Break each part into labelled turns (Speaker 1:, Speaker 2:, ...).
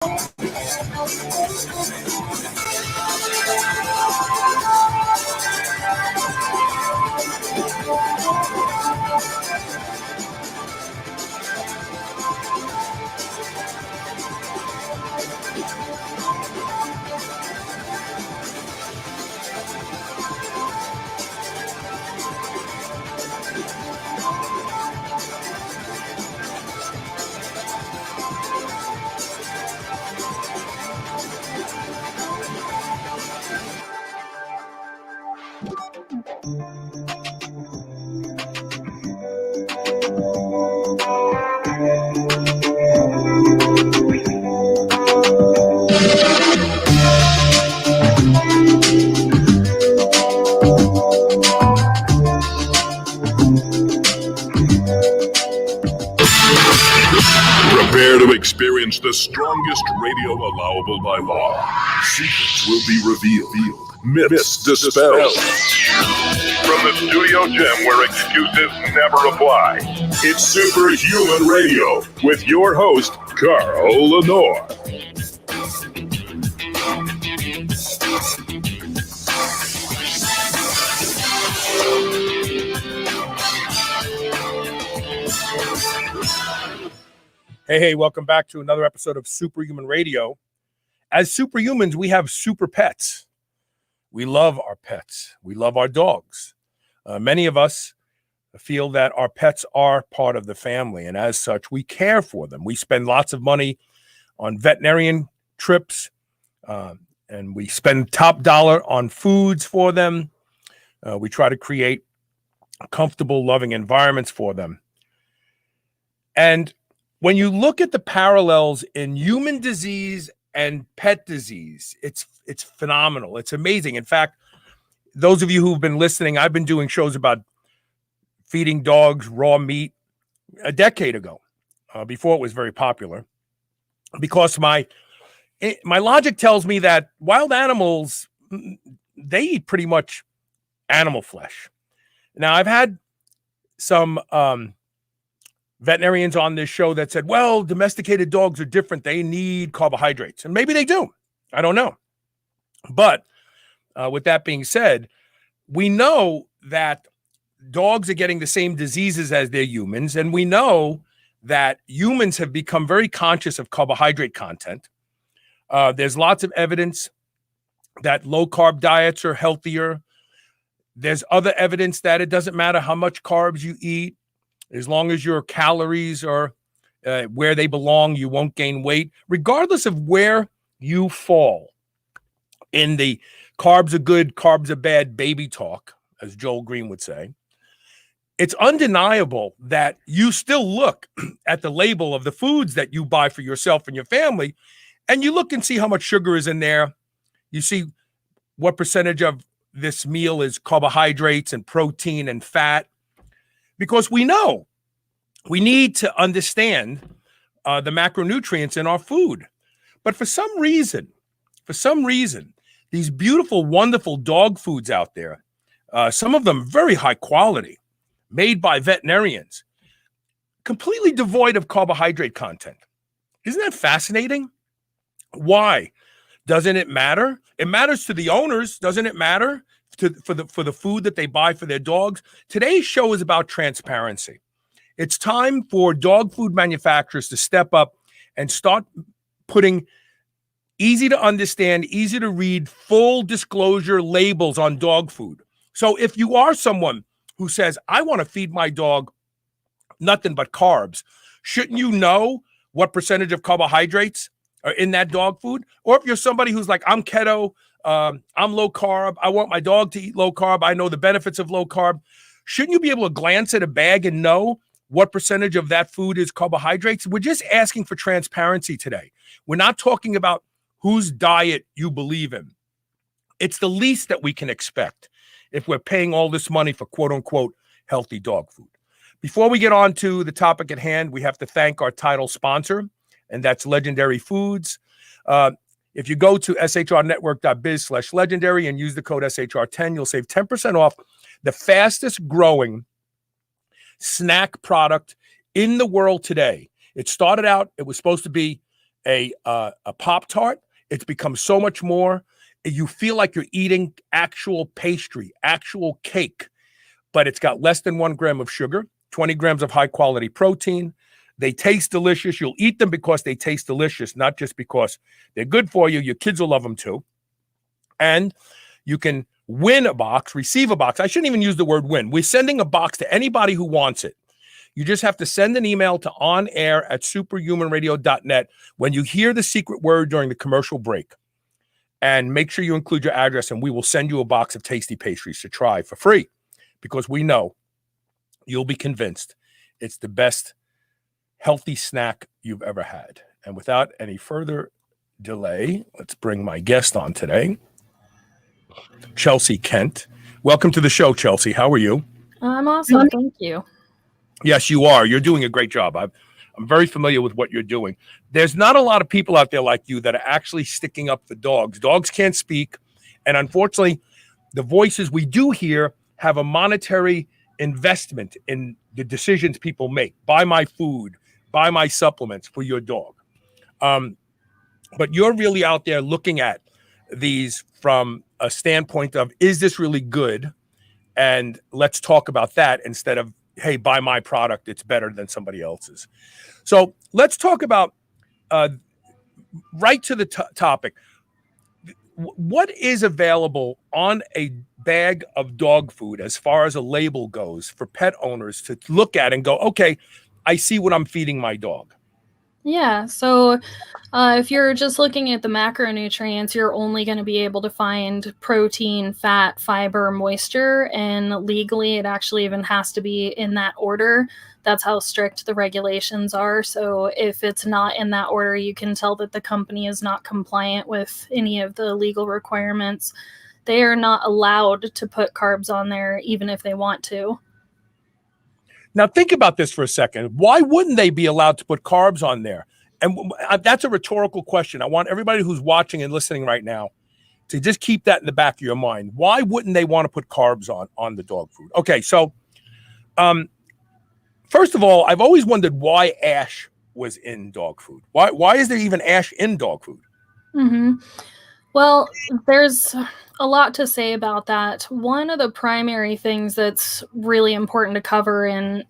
Speaker 1: Prepare to experience the strongest radio allowable by law. Secrets will be revealed. Myths dispelled. From the studio gym where excuses never apply, it's Superhuman Radio with your host, Carl Lenore.
Speaker 2: Hey, welcome back to another episode of Superhuman Radio. As superhumans, we have super pets. We love our pets. We love our dogs. Many of us feel that our pets are part of the family, and as such, we care for them. We spend lots of money on veterinarian trips, and we spend top dollar on foods for them. We try to create comfortable, loving environments for them. And when you look at the parallels in human disease and pet disease, it's phenomenal. It's amazing. In fact, those of you who've been listening, I've been doing shows about feeding dogs raw meat a decade ago, before it was very popular, because my logic tells me that wild animals, they eat pretty much animal flesh. Now, I've had some veterinarians on this show that said, well, domesticated dogs are different. They need carbohydrates. And maybe they do. I don't know. But with that being said, we know that dogs are getting the same diseases as their humans. And we know that humans have become very conscious of carbohydrate content. There's lots of evidence that low-carb diets are healthier. There's other evidence that it doesn't matter how much carbs you eat. As long as your calories are where they belong, you won't gain weight, regardless of where you fall in the carbs are good, carbs are bad baby talk, as Joel Green would say. It's undeniable that you still look at the label of the foods that you buy for yourself and your family, and you look and see how much sugar is in there. You see what percentage of this meal is carbohydrates and protein and fat. Because we know we need to understand the macronutrients in our food. But for some reason, these beautiful, wonderful dog foods out there, some of them very high quality, made by veterinarians, completely devoid of carbohydrate content. Isn't that fascinating? Why? Doesn't it matter? It matters to the owners. Doesn't it matter? For the food that they buy for their dogs. Today's show is about transparency. It's time for dog food manufacturers to step up and start putting easy to understand, easy to read, full disclosure labels on dog food. So if you are someone who says, I want to feed my dog nothing but carbs, shouldn't you know what percentage of carbohydrates are in that dog food? Or if you're somebody who's like, I'm keto, I'm low carb, I want my dog to eat low carb, I know the benefits of low carb, shouldn't you be able to glance at a bag and know what percentage of that food is carbohydrates? We're just asking for transparency today. We're not talking about whose diet you believe in. It's the least that we can expect if we're paying all this money for quote unquote healthy dog food. Before we get on to the topic at hand, we have to thank our title sponsor, and that's Legendary Foods. If you go to shrnetwork.biz/legendary and use the code SHR10, you'll save 10% off the fastest growing snack product in the world today. It started out, it was supposed to be a Pop-Tart, it's become so much more. You feel like you're eating actual pastry, actual cake, but it's got less than 1 gram of sugar, 20 grams of high quality protein. They taste delicious. You'll eat them because they taste delicious, not just because they're good for you. Your kids will love them too. And you can win a box, receive a box. I shouldn't even use the word win. We're sending a box to anybody who wants it. You just have to send an email to onair@superhumanradio.net when you hear the secret word during the commercial break. And make sure you include your address, and we will send you a box of tasty pastries to try for free, because we know you'll be convinced it's the best healthy snack you've ever had. And without any further delay, let's bring my guest on today, Chelsea Kent. Welcome to the show, Chelsea. How are you?
Speaker 3: I'm awesome. Thank you.
Speaker 2: Yes, you are. You're doing a great job. I'm very familiar with what you're doing. There's not a lot of people out there like you that are actually sticking up for dogs. Dogs can't speak. And unfortunately, the voices we do hear have a monetary investment in the decisions people make. Buy my food, buy my supplements for your dog. But you're really out there looking at these from a standpoint of, is this really good? And let's talk about that instead of, hey, buy my product, it's better than somebody else's. So let's talk about right to the topic. What is available on a bag of dog food as far as a label goes for pet owners to look at and go, okay, I see what I'm feeding my dog?
Speaker 3: Yeah, so if you're just looking at the macronutrients, you're only going to be able to find protein, fat, fiber, moisture, and legally it actually even has to be in that order. That's how strict the regulations are. So if it's not in that order, you can tell that the company is not compliant with any of the legal requirements. They are not allowed to put carbs on there, even if they want to.
Speaker 2: Now, think about this for a second. Why wouldn't they be allowed to put carbs on there? And that's a rhetorical question. I want everybody who's watching and listening right now to just keep that in the back of your mind. Why wouldn't they want to put carbs on the dog food? Okay, so first of all, I've always wondered why ash was in dog food. Why is there even ash in dog food?
Speaker 3: Mm-hmm. Well, there's a lot to say about that. One of the primary things that's really important to cover in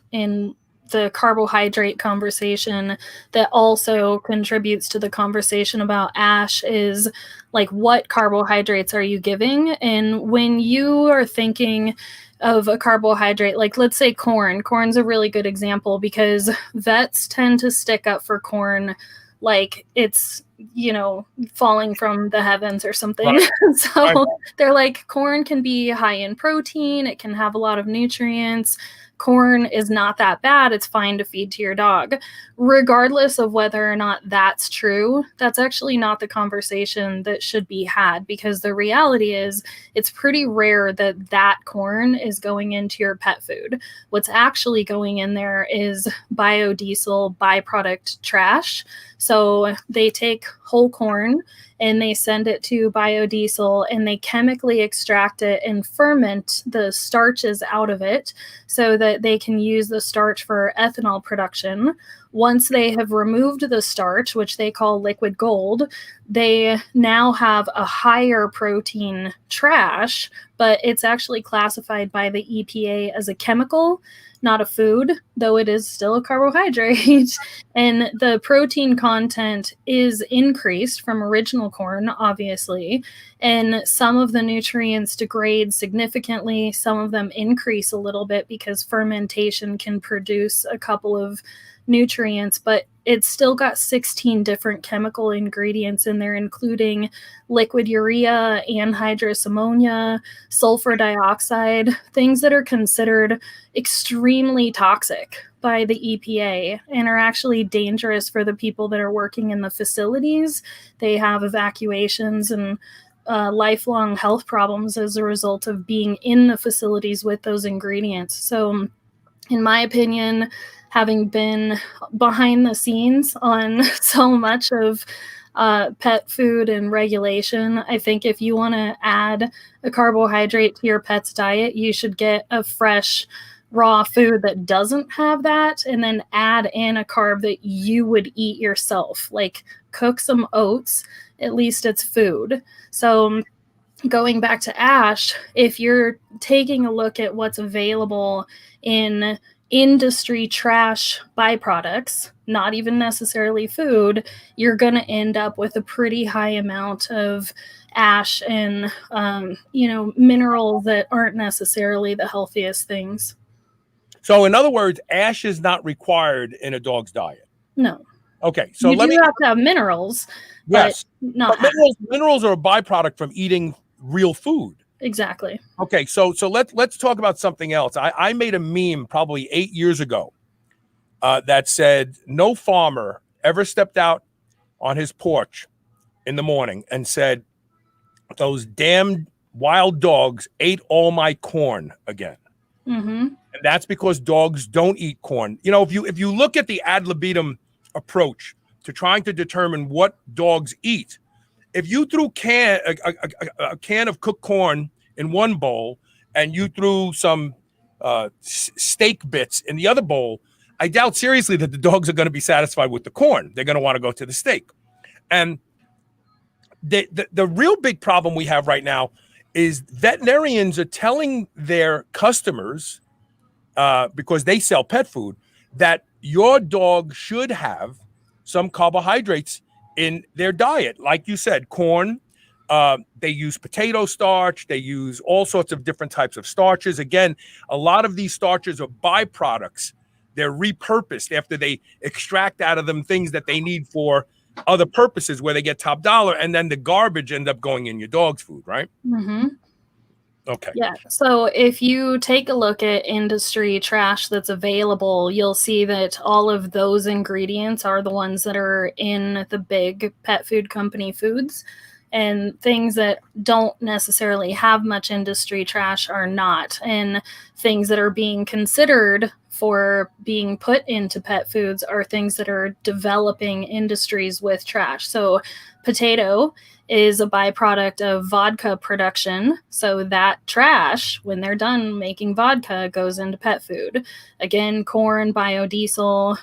Speaker 3: the carbohydrate conversation that also contributes to the conversation about ash is, like, what carbohydrates are you giving? And when you are thinking of a carbohydrate, like, let's say corn. Corn's a really good example because vets tend to stick up for corn like it's, falling from the heavens or something. Right. So they're like, corn can be high in protein. It can have a lot of nutrients. Corn is not that bad. It's fine to feed to your dog. Regardless of whether or not that's true, that's actually not the conversation that should be had, because the reality is it's pretty rare that corn is going into your pet food. What's actually going in there is biodiesel byproduct trash. So they take whole corn and they send it to biodiesel and they chemically extract it and ferment the starches out of it so that they can use the starch for ethanol production. Once they have removed the starch, which they call liquid gold, they now have a higher protein trash, but it's actually classified by the EPA as a chemical, not a food, though it is still a carbohydrate. And the protein content is increased from original corn, obviously. And some of the nutrients degrade significantly. Some of them increase a little bit because fermentation can produce a couple of nutrients, but it's still got 16 different chemical ingredients in there, including liquid urea, anhydrous ammonia, sulfur dioxide, things that are considered extremely toxic by the EPA and are actually dangerous for the people that are working in the facilities. They have evacuations and lifelong health problems as a result of being in the facilities with those ingredients. So, in my opinion, having been behind the scenes on so much of pet food and regulation, I think if you want to add a carbohydrate to your pet's diet, you should get a fresh raw food that doesn't have that, and then add in a carb that you would eat yourself. Like cook some oats, at least it's food. So going back to Ash, if you're taking a look at what's available in industry trash byproducts, not even necessarily food, you're going to end up with a pretty high amount of ash and minerals that aren't necessarily the healthiest things.
Speaker 2: So in other words, ash is not required in a dog's diet.
Speaker 3: No.
Speaker 2: Okay, so
Speaker 3: you do have to have minerals.
Speaker 2: Yes,
Speaker 3: but not
Speaker 2: but minerals are a byproduct from eating real food.
Speaker 3: Exactly.
Speaker 2: Okay, so let's talk about something else. I made a meme probably 8 years ago that said no farmer ever stepped out on his porch in the morning and said, those damn wild dogs ate all my corn again.
Speaker 3: Mm-hmm.
Speaker 2: And that's because dogs don't eat corn. You know, if you look at the ad libitum approach to trying to determine what dogs eat, if you threw a can of cooked corn in one bowl and you threw some steak bits in the other bowl, I doubt seriously that the dogs are going to be satisfied with the corn. They're going to want to go to the steak. And the real big problem we have right now is veterinarians are telling their customers, because they sell pet food, that your dog should have some carbohydrates in their diet. Like you said, corn, they use potato starch, they use all sorts of different types of starches. Again, a lot of these starches are byproducts. They're repurposed after they extract out of them things that they need for other purposes where they get top dollar, and then the garbage end up going in your dog's food, right?
Speaker 3: Mm-hmm.
Speaker 2: Okay.
Speaker 3: Yeah. So if you take a look at industry trash that's available, you'll see that all of those ingredients are the ones that are in the big pet food company foods, and things that don't necessarily have much industry trash are not. And things that are being considered for being put into pet foods are things that are developing industries with trash. So potato is a byproduct of vodka production. So that trash, when they're done making vodka, goes into pet food. Again, corn, biodiesel.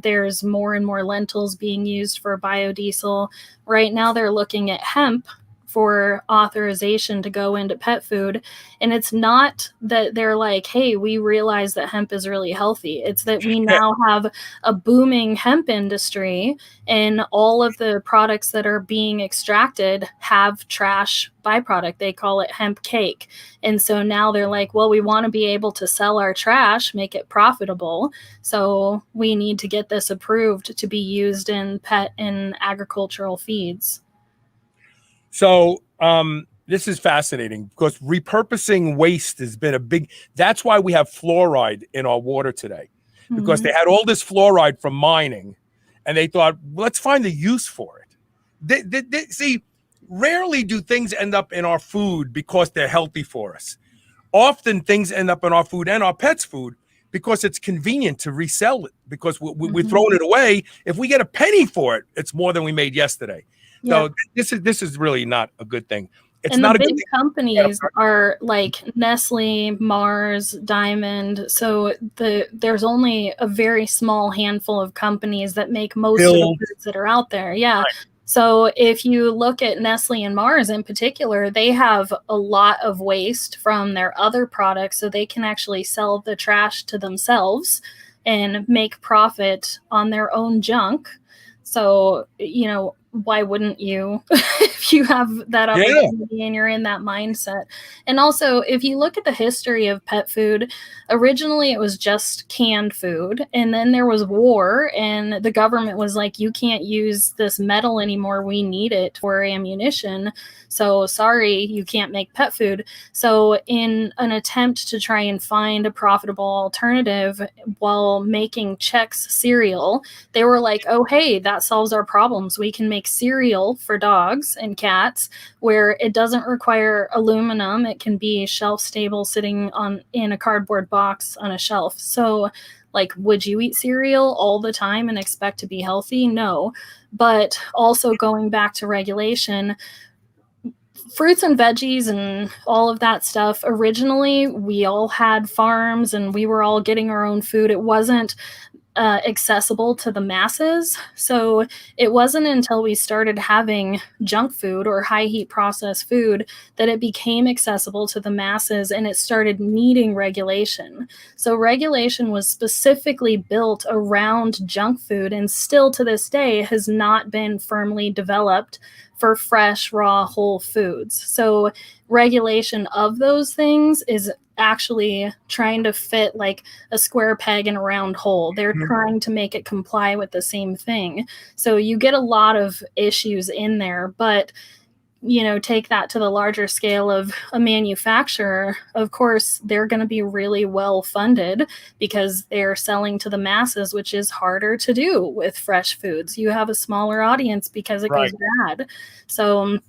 Speaker 3: There's more and more lentils being used for biodiesel. Right now they're looking at hemp for authorization to go into pet food. And it's not that they're like, hey, we realize that hemp is really healthy. It's that we now have a booming hemp industry, and all of the products that are being extracted have trash byproduct. They call it hemp cake. And so now they're like, well, we want to be able to sell our trash, make it profitable. So we need to get this approved to be used in pet and agricultural feeds.
Speaker 2: So this is fascinating because repurposing waste has been a big, that's why we have fluoride in our water today, because they had all this fluoride from mining and they thought, let's find a use for it. See, rarely do things end up in our food because they're healthy for us. Often things end up in our food and our pets' food because it's convenient to resell it, because we're throwing it away. If we get a penny for it, it's more than we made yesterday. So this is really not a good thing. It's
Speaker 3: and
Speaker 2: not
Speaker 3: the
Speaker 2: a
Speaker 3: big
Speaker 2: good
Speaker 3: companies are like Nestle, Mars, Diamond. So there's only a very small handful of companies that make most of the foods that are out there. Yeah. Right. So if you look at Nestle and Mars in particular, they have a lot of waste from their other products, so they can actually sell the trash to themselves and make profit on their own junk. So, why wouldn't you if you have that opportunity and you're in that mindset? And also, if you look at the history of pet food, originally it was just canned food, and then there was war, and the government was like, you can't use this metal anymore, we need it for ammunition, so sorry, you can't make pet food. So in an attempt to try and find a profitable alternative while making Chex cereal, they were like, oh hey, that solves our problems, we can make cereal for dogs and cats where it doesn't require aluminum. It can be shelf stable, sitting in a cardboard box on a shelf. So like, would you eat cereal all the time and expect to be healthy? No. But also going back to regulation, fruits and veggies and all of that stuff, originally we all had farms and we were all getting our own food. It wasn't accessible to the masses. So it wasn't until we started having junk food or high heat processed food that it became accessible to the masses, and it started needing regulation. So regulation was specifically built around junk food, and still to this day has not been firmly developed for fresh, raw, whole foods. So regulation of those things is actually trying to fit like a square peg in a round hole. They're trying to make it comply with the same thing. So you get a lot of issues in there, but take that to the larger scale of a manufacturer. Of course, they're going to be really well funded because they're selling to the masses, which is harder to do with fresh foods. You have a smaller audience because it goes bad. So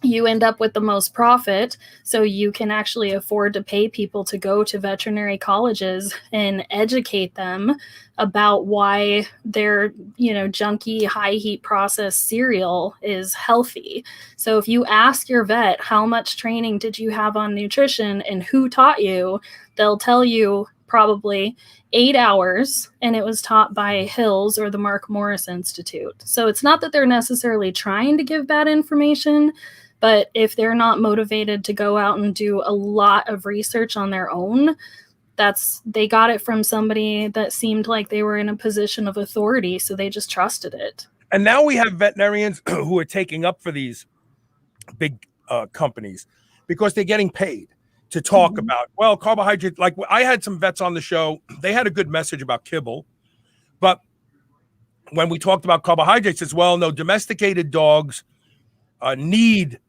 Speaker 3: you end up with the most profit, so you can actually afford to pay people to go to veterinary colleges and educate them about why their, junky, high heat processed cereal is healthy. So if you ask your vet, how much training did you have on nutrition and who taught you, they'll tell you probably 8 hours, and it was taught by Hills or the Mark Morris Institute. So it's not that they're necessarily trying to give bad information, but if they're not motivated to go out and do a lot of research on their own, they got it from somebody that seemed like they were in a position of authority, so they just trusted it.
Speaker 2: And now we have veterinarians who are taking up for these big companies because they're getting paid to talk about, well, carbohydrates. Like I had some vets on the show. They had a good message about kibble. But when we talked about carbohydrates as well, no, domesticated dogs need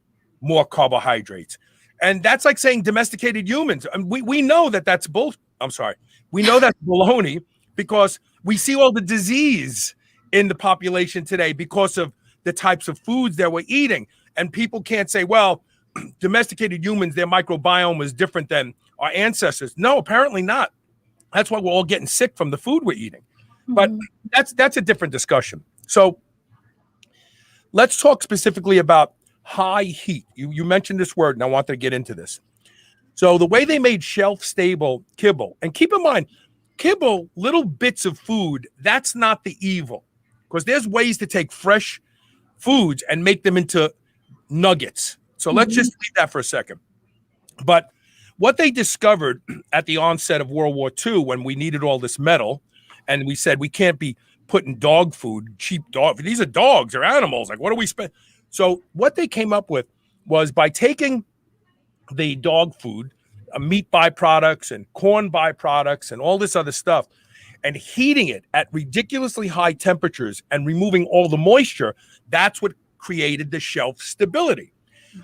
Speaker 2: more carbohydrates. And that's like saying domesticated humans. And we know that that's bull. I'm sorry. We know that's baloney because we see all the disease in the population today because of the types of foods that we're eating. And people can't say, well, domesticated humans, their microbiome is different than our ancestors. No, apparently not. That's why we're all getting sick from the food we're eating. But that's a different discussion. So let's talk specifically about high heat. You mentioned this word, and I want to get into this. So the way they made shelf-stable kibble, and keep in mind, kibble, little bits of food, that's not the evil. Because there's ways to take fresh foods and make them into nuggets. So let's just leave that for a second. But what they discovered at the onset of World War II, when we needed all this metal, and we said we can't be putting dog food, cheap dog. These are dogs, they're animals. Like, what do we spend? So what they came up with was by taking the dog food, meat byproducts and corn byproducts and all this other stuff, and heating it at ridiculously high temperatures and removing all the moisture, that's what created the shelf stability.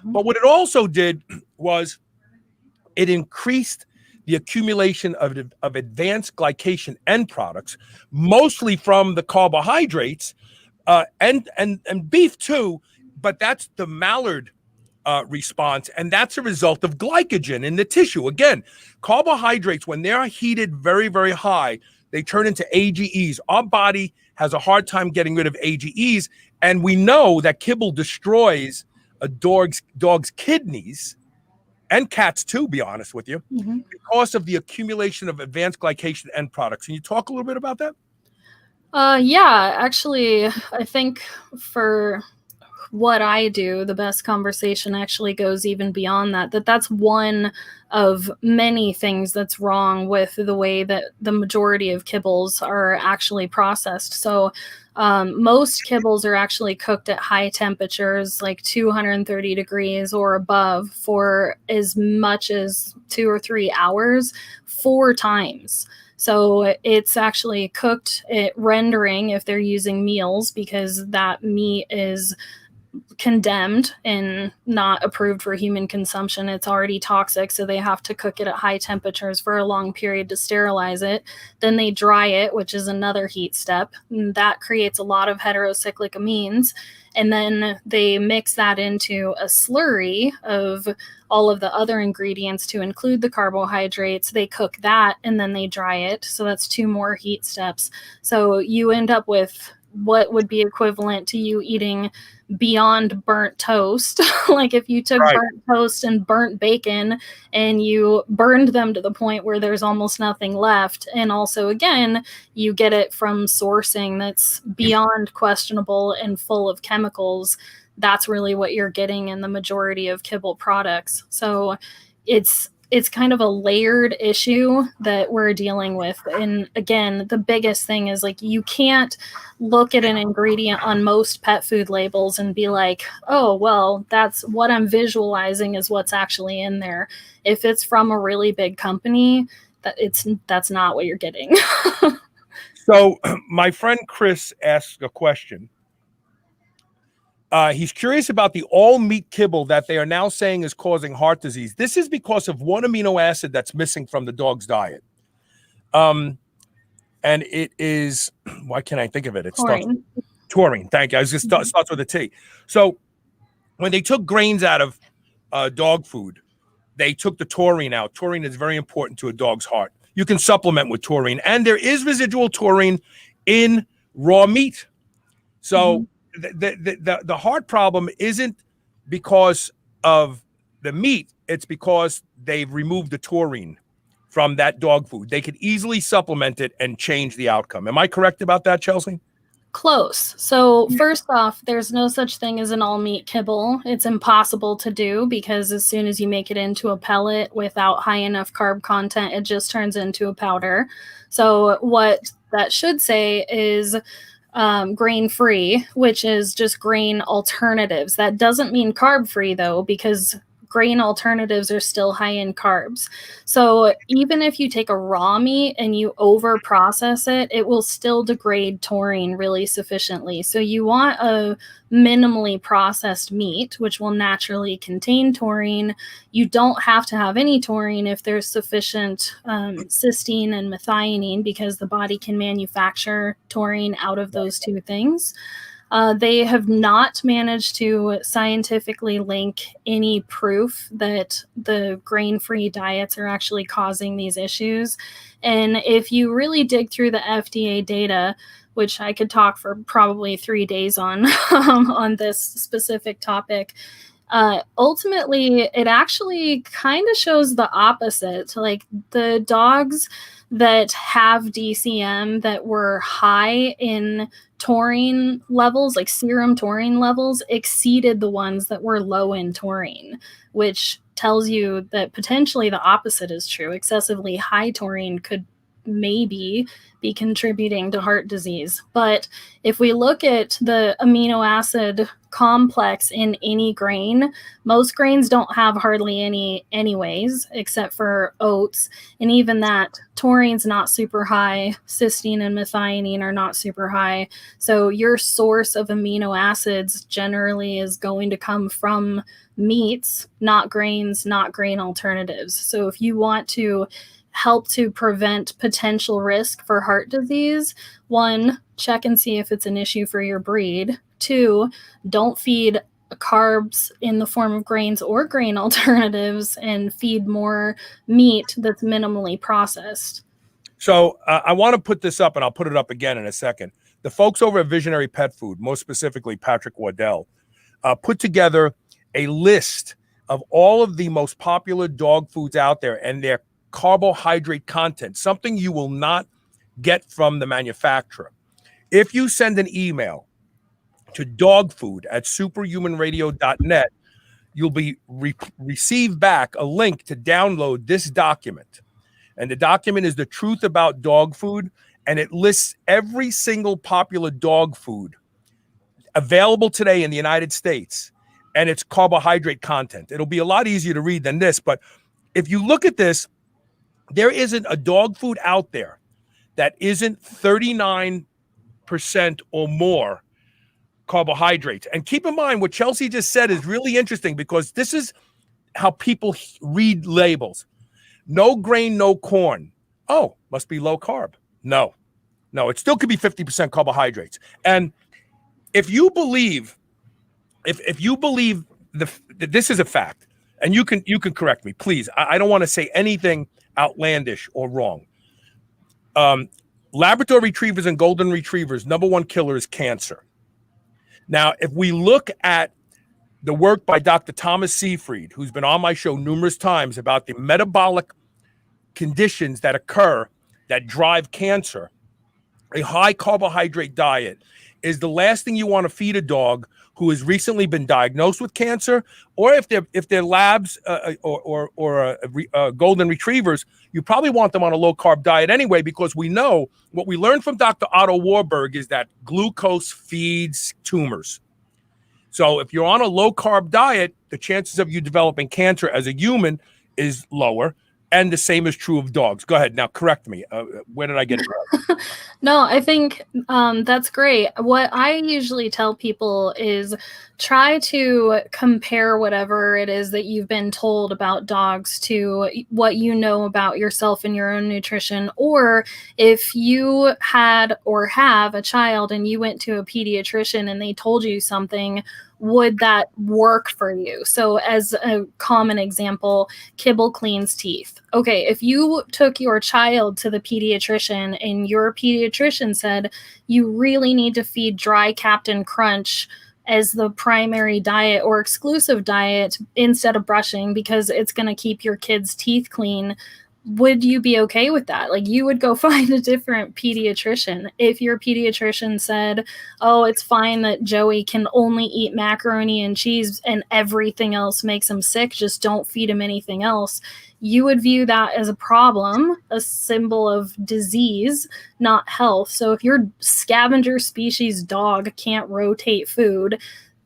Speaker 2: But what it also did was it increased the accumulation of advanced glycation end products, mostly from the carbohydrates and beef too, but that's the Maillard response, and that's a result of glycogen in the tissue. Again, carbohydrates, when they're heated very, very high, they turn into AGEs. Our body has a hard time getting rid of AGEs, and we know that kibble destroys a dog's kidneys, and cats too, be honest with you, because of the accumulation of advanced glycation end products. Can you talk a little bit about that?
Speaker 3: Yeah, actually, I think for what I do, the best conversation actually goes even beyond that. That's one of many things that's wrong with the way that the majority of kibbles are actually processed. So most kibbles are actually cooked at high temperatures, like 230 degrees or above, for as much as 2 or 3 hours, 4 times. So it's actually cooked at rendering if they're using meals, because that meat is condemned and not approved for human consumption. It's already toxic, so they have to cook it at high temperatures for a long period to sterilize it. Then they dry it, which is another heat step. And that creates a lot of heterocyclic amines. And then they mix that into a slurry of all of the other ingredients to include the carbohydrates. They cook that and then they dry it. So that's 2 more heat steps. So you end up with what would be equivalent to you eating beyond burnt toast. Like if you took burnt toast and burnt bacon and you burned them to the point where there's almost nothing left, and also again you get it from sourcing that's beyond questionable and full of chemicals, that's really what you're getting in the majority of kibble products. So it's kind of a layered issue that we're dealing with. And again, the biggest thing is like you can't look at an ingredient on most pet food labels and be like, oh, well, that's what I'm visualizing is what's actually in there. If it's from a really big company, that's not what you're getting.
Speaker 2: So my friend Chris asked a question. He's curious about the all-meat kibble that they are now saying is causing heart disease. This is because of one amino acid that's missing from the dog's diet. And it is, why can't I think of it? It starts with taurine. Thank you. I was just starts with a T. So when they took grains out of dog food, they took the taurine out. Taurine is very important to a dog's heart. You can supplement with taurine, and there is residual taurine in raw meat. So the heart problem isn't because of the meat. It's because they've removed the taurine from that dog food. They could easily supplement it and change the outcome. Am I correct about that, Chelsea?
Speaker 3: Close. So first off, there's no such thing as an all-meat kibble. It's impossible to do because as soon as you make it into a pellet without high enough carb content, it just turns into a powder. So what that should say is grain-free, which is just grain alternatives. That doesn't mean carb-free, though, because grain alternatives are still high in carbs. So even if you take a raw meat and you over process it, it will still degrade taurine really sufficiently. So you want a minimally processed meat, which will naturally contain taurine. You don't have to have any taurine if there's sufficient cysteine and methionine, because the body can manufacture taurine out of those two things. They have not managed to scientifically link any proof that the grain-free diets are actually causing these issues. And if you really dig through the FDA data, which I could talk for probably 3 days on, on this specific topic, ultimately, it actually kind of shows the opposite. Like the dogs that have DCM that were high in taurine levels, like serum taurine levels, exceeded the ones that were low in taurine, which tells you that potentially the opposite is true. Excessively high taurine could maybe be contributing to heart disease. But if we look at the amino acid complex in any grain, most grains don't have hardly any anyways, except for oats. And even that, taurine's not super high. Cysteine and methionine are not super high. So your source of amino acids generally is going to come from meats, not grains, not grain alternatives. So if you want to help to prevent potential risk for heart disease, 1, check and see if it's an issue for your breed. 2, don't feed carbs in the form of grains or grain alternatives, and feed more meat that's minimally processed.
Speaker 2: So I want to put this up, and I'll put it up again in a second. The folks over at Visionary Pet Food, most specifically Patrick Waddell, put together a list of all of the most popular dog foods out there and their carbohydrate content, something you will not get from the manufacturer. If you send an email to dogfood@superhumanradio.net, you'll be receive back a link to download this document. And the document is The Truth About Dog Food, and it lists every single popular dog food available today in the United States and its carbohydrate content. It'll be a lot easier to read than this, but if you look at this, there isn't a dog food out there that isn't 39% or more carbohydrates. And keep in mind what Chelsea just said is really interesting, because this is how people read labels. No grain, no corn. Oh, must be low carb. No, it still could be 50% carbohydrates. And if you believe, if you believe that this is a fact, and you can correct me, please. I don't want to say anything outlandish or wrong. Labrador retrievers and golden retrievers, number one killer is cancer. Now, if we look at the work by Dr. Thomas Seyfried, who's been on my show numerous times about the metabolic conditions that occur that drive cancer, a high carbohydrate diet is the last thing you want to feed a dog who has recently been diagnosed with cancer, or if they're labs or golden retrievers, you probably want them on a low carb diet anyway, because we know what we learned from Dr. Otto Warburg is that glucose feeds tumors. So if you're on a low carb diet, the chances of you developing cancer as a human is lower. And the same is true of dogs. Go ahead. Now, correct me. Where did I get it wrong?
Speaker 3: No, I think that's great. What I usually tell people is try to compare whatever it is that you've been told about dogs to what you know about yourself and your own nutrition. Or if you had or have a child and you went to a pediatrician and they told you something, would that work for you? So as a common example, kibble cleans teeth. Okay, if you took your child to the pediatrician and your pediatrician said you really need to feed dry Captain Crunch as the primary diet or exclusive diet instead of brushing because it's going to keep your kids' teeth clean, would you be okay with that? Like, you would go find a different pediatrician. If your pediatrician said, oh, it's fine that Joey can only eat macaroni and cheese and everything else makes him sick, just don't feed him anything else, you would view that as a problem, a symbol of disease, not health. So if your scavenger species dog can't rotate food,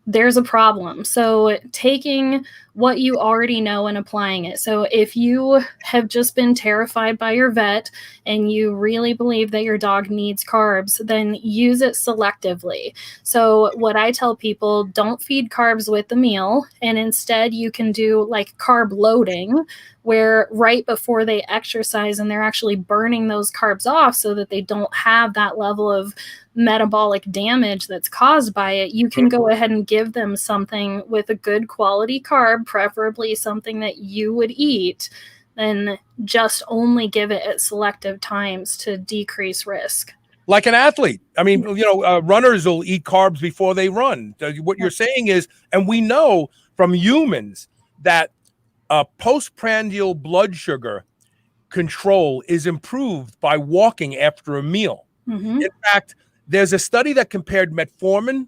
Speaker 3: there's a problem. So taking what you already know and applying it. So if you have just been terrified by your vet and you really believe that your dog needs carbs, then use it selectively. So what I tell people, don't feed carbs with the meal, and instead you can do like carb loading, where right before they exercise and they're actually burning those carbs off so that they don't have that level of metabolic damage that's caused by it, you can go ahead and give them something with a good quality carb, preferably something that you would eat, then just only give it at selective times to decrease risk.
Speaker 2: Like an athlete. I mean, runners will eat carbs before they run. What you're saying is, and we know from humans that postprandial blood sugar control is improved by walking after a meal. Mm-hmm. In fact, there's a study that compared metformin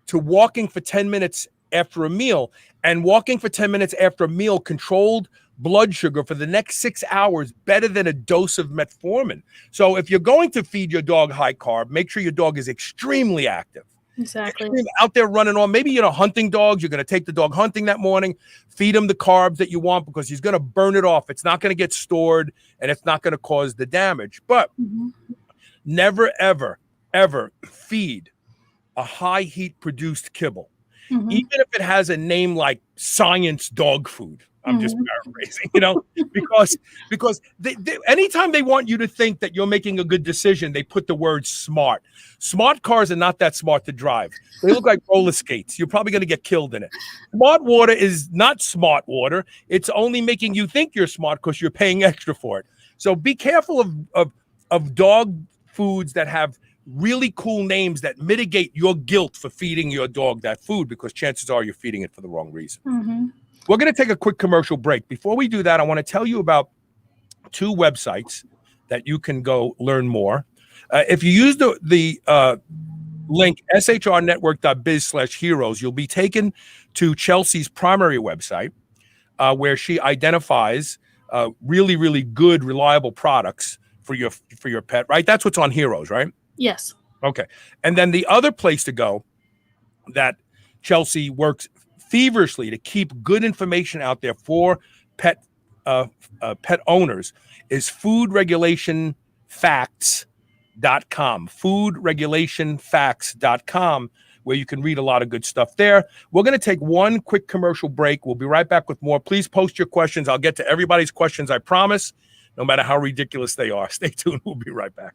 Speaker 2: to walking for 10 minutes after a meal, and walking for 10 minutes after a meal controlled blood sugar for the next 6 hours better than a dose of metformin. So if you're going to feed your dog high carb, make sure your dog is extremely active.
Speaker 3: Exactly.
Speaker 2: Out there running on, maybe, hunting dogs, you're going to take the dog hunting that morning, feed him the carbs that you want because he's going to burn it off. It's not going to get stored and it's not going to cause the damage. But never, ever, ever feed a high heat produced kibble. Even if it has a name like science dog food. I'm just paraphrasing, because they, anytime they want you to think that you're making a good decision, they put the word smart. Smart cars are not that smart to drive. They look like roller skates. You're probably going to get killed in it. Smart water is not smart water. It's only making you think you're smart because you're paying extra for it. So be careful of dog foods that have really cool names that mitigate your guilt for feeding your dog that food, because chances are you're feeding it for the wrong reason. We're going to take a quick commercial break. Before we do that, I want to tell you about 2 websites that you can go learn more. If you use the link shrnetwork.biz/heroes, you'll be taken to Chelsea's primary website, where she identifies really, really good, reliable products for your pet, right? That's what's on Heroes, right?
Speaker 3: Yes.
Speaker 2: Okay. And then the other place to go that Chelsea works feverishly to keep good information out there for pet owners is foodregulationfacts.com. Foodregulationfacts.com, where you can read a lot of good stuff there. We're going to take one quick commercial break. We'll be right back with more. Please post your questions. I'll get to everybody's questions, I promise, no matter how ridiculous they are. Stay tuned. We'll be right back.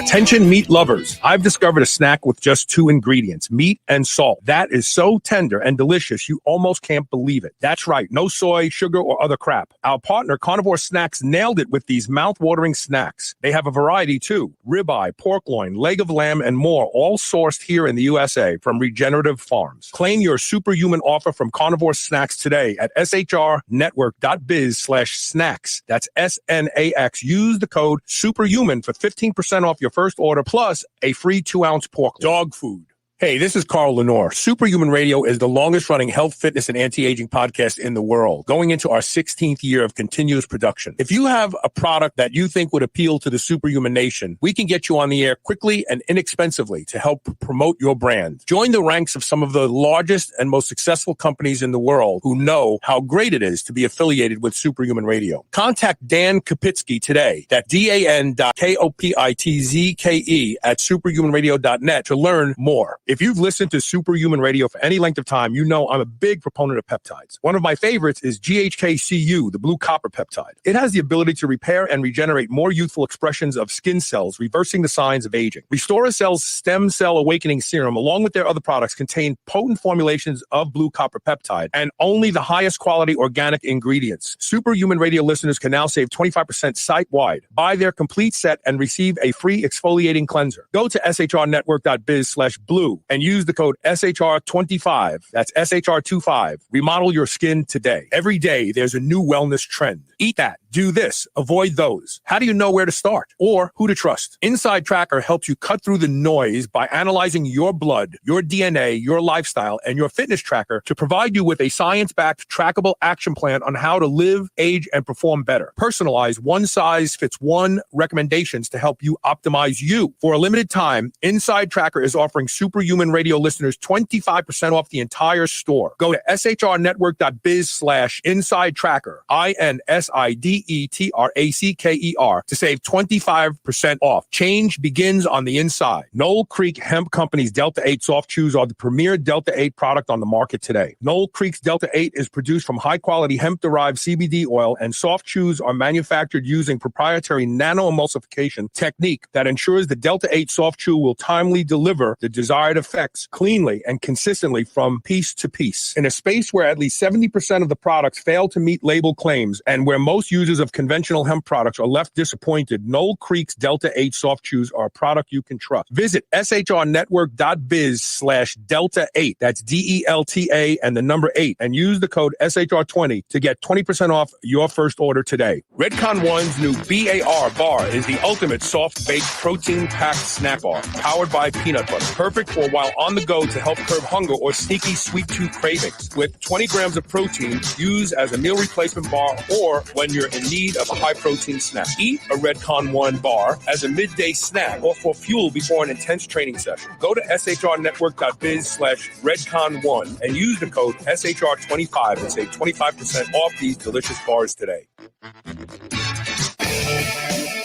Speaker 2: Attention meat lovers, I've discovered a snack with just 2 ingredients, meat and salt. That is so tender and delicious, you almost can't believe it. That's right, no soy, sugar, or other crap. Our partner, Carnivore Snacks, nailed it with these mouth-watering snacks. They have a variety too, ribeye, pork loin, leg of lamb, and more, all sourced here in the USA from regenerative farms. Claim your superhuman offer from Carnivore Snacks today at shrnetwork.biz/snacks. That's SNAX. Use the code SUPERHUMAN for 15% off your first order, plus a free 2-ounce pork dog food. Hey, this is Carl Lenore. Superhuman Radio is the longest-running health, fitness, and anti-aging podcast in the world, going into our 16th year of continuous production. If you have a product that you think would appeal to the Superhuman Nation, we can get you on the air quickly and inexpensively to help promote your brand. Join the ranks of some of the largest and most successful companies in the world who know how great it is to be affiliated with Superhuman Radio. Contact Dan Kapitsky today. That's Dan.Koppitzke at superhumanradio.net to learn more. If you've listened to Superhuman Radio for any length of time, you know I'm a big proponent of peptides. One of my favorites is GHKCU, the blue copper peptide. It has the ability to repair and regenerate more youthful expressions of skin cells, reversing the signs of aging. Restoracell's Stem Cell Awakening Serum, along with their other products, contain potent formulations of blue copper peptide and only the highest quality organic ingredients. Superhuman Radio listeners can now save 25% site-wide. Buy their complete set and receive a free exfoliating cleanser. Go to shrnetwork.biz/blue and use the code SHR25. That's SHR25. Remodel your skin today. Every day, there's a new wellness trend. Eat that. Do this. Avoid those. How do you know where to start or who to trust? Inside Tracker helps you cut through the noise by analyzing your blood, your DNA, your lifestyle, and your fitness tracker to provide you with a science-backed, trackable action plan on how to live, age, and perform better. Personalized, one-size-fits-one recommendations to help you optimize you. For a limited time, Inside Tracker is offering Superhuman Radio listeners 25% off the entire store. Go to shrnetwork.biz/inside tracker, INSIDETRACKER, to save 25% off. Change begins on the inside. Knoll Creek Hemp Company's Delta 8 soft chews are the premier Delta 8 product on the market today. Knoll Creek's Delta 8 is produced from high-quality hemp-derived CBD oil, and soft chews are manufactured using proprietary nano-emulsification technique that ensures the Delta 8 soft chew will timely deliver the desired effects cleanly and consistently from piece to piece. In a space where at least 70% of the products fail to meet label claims and where most users of conventional hemp products are left disappointed, Knoll Creek's Delta 8 soft chews are a product you can trust. Visit shrnetwork.biz/Delta8. That's DELTA and the number 8, and use the code SHR20 to get 20% off your first order today. Redcon One's new BAR bar is the ultimate soft-baked protein-packed snack bar, powered by peanut butter. Perfect for while on the go to help curb hunger or sneaky sweet tooth cravings. With 20 grams of protein, use as a meal replacement bar or when you're in need of a high-protein snack. Eat a Redcon One bar as a midday snack or for fuel before an intense training session. Go to shrnetwork.biz/Redcon1 and use the code SHR25 and save 25% off these delicious bars today.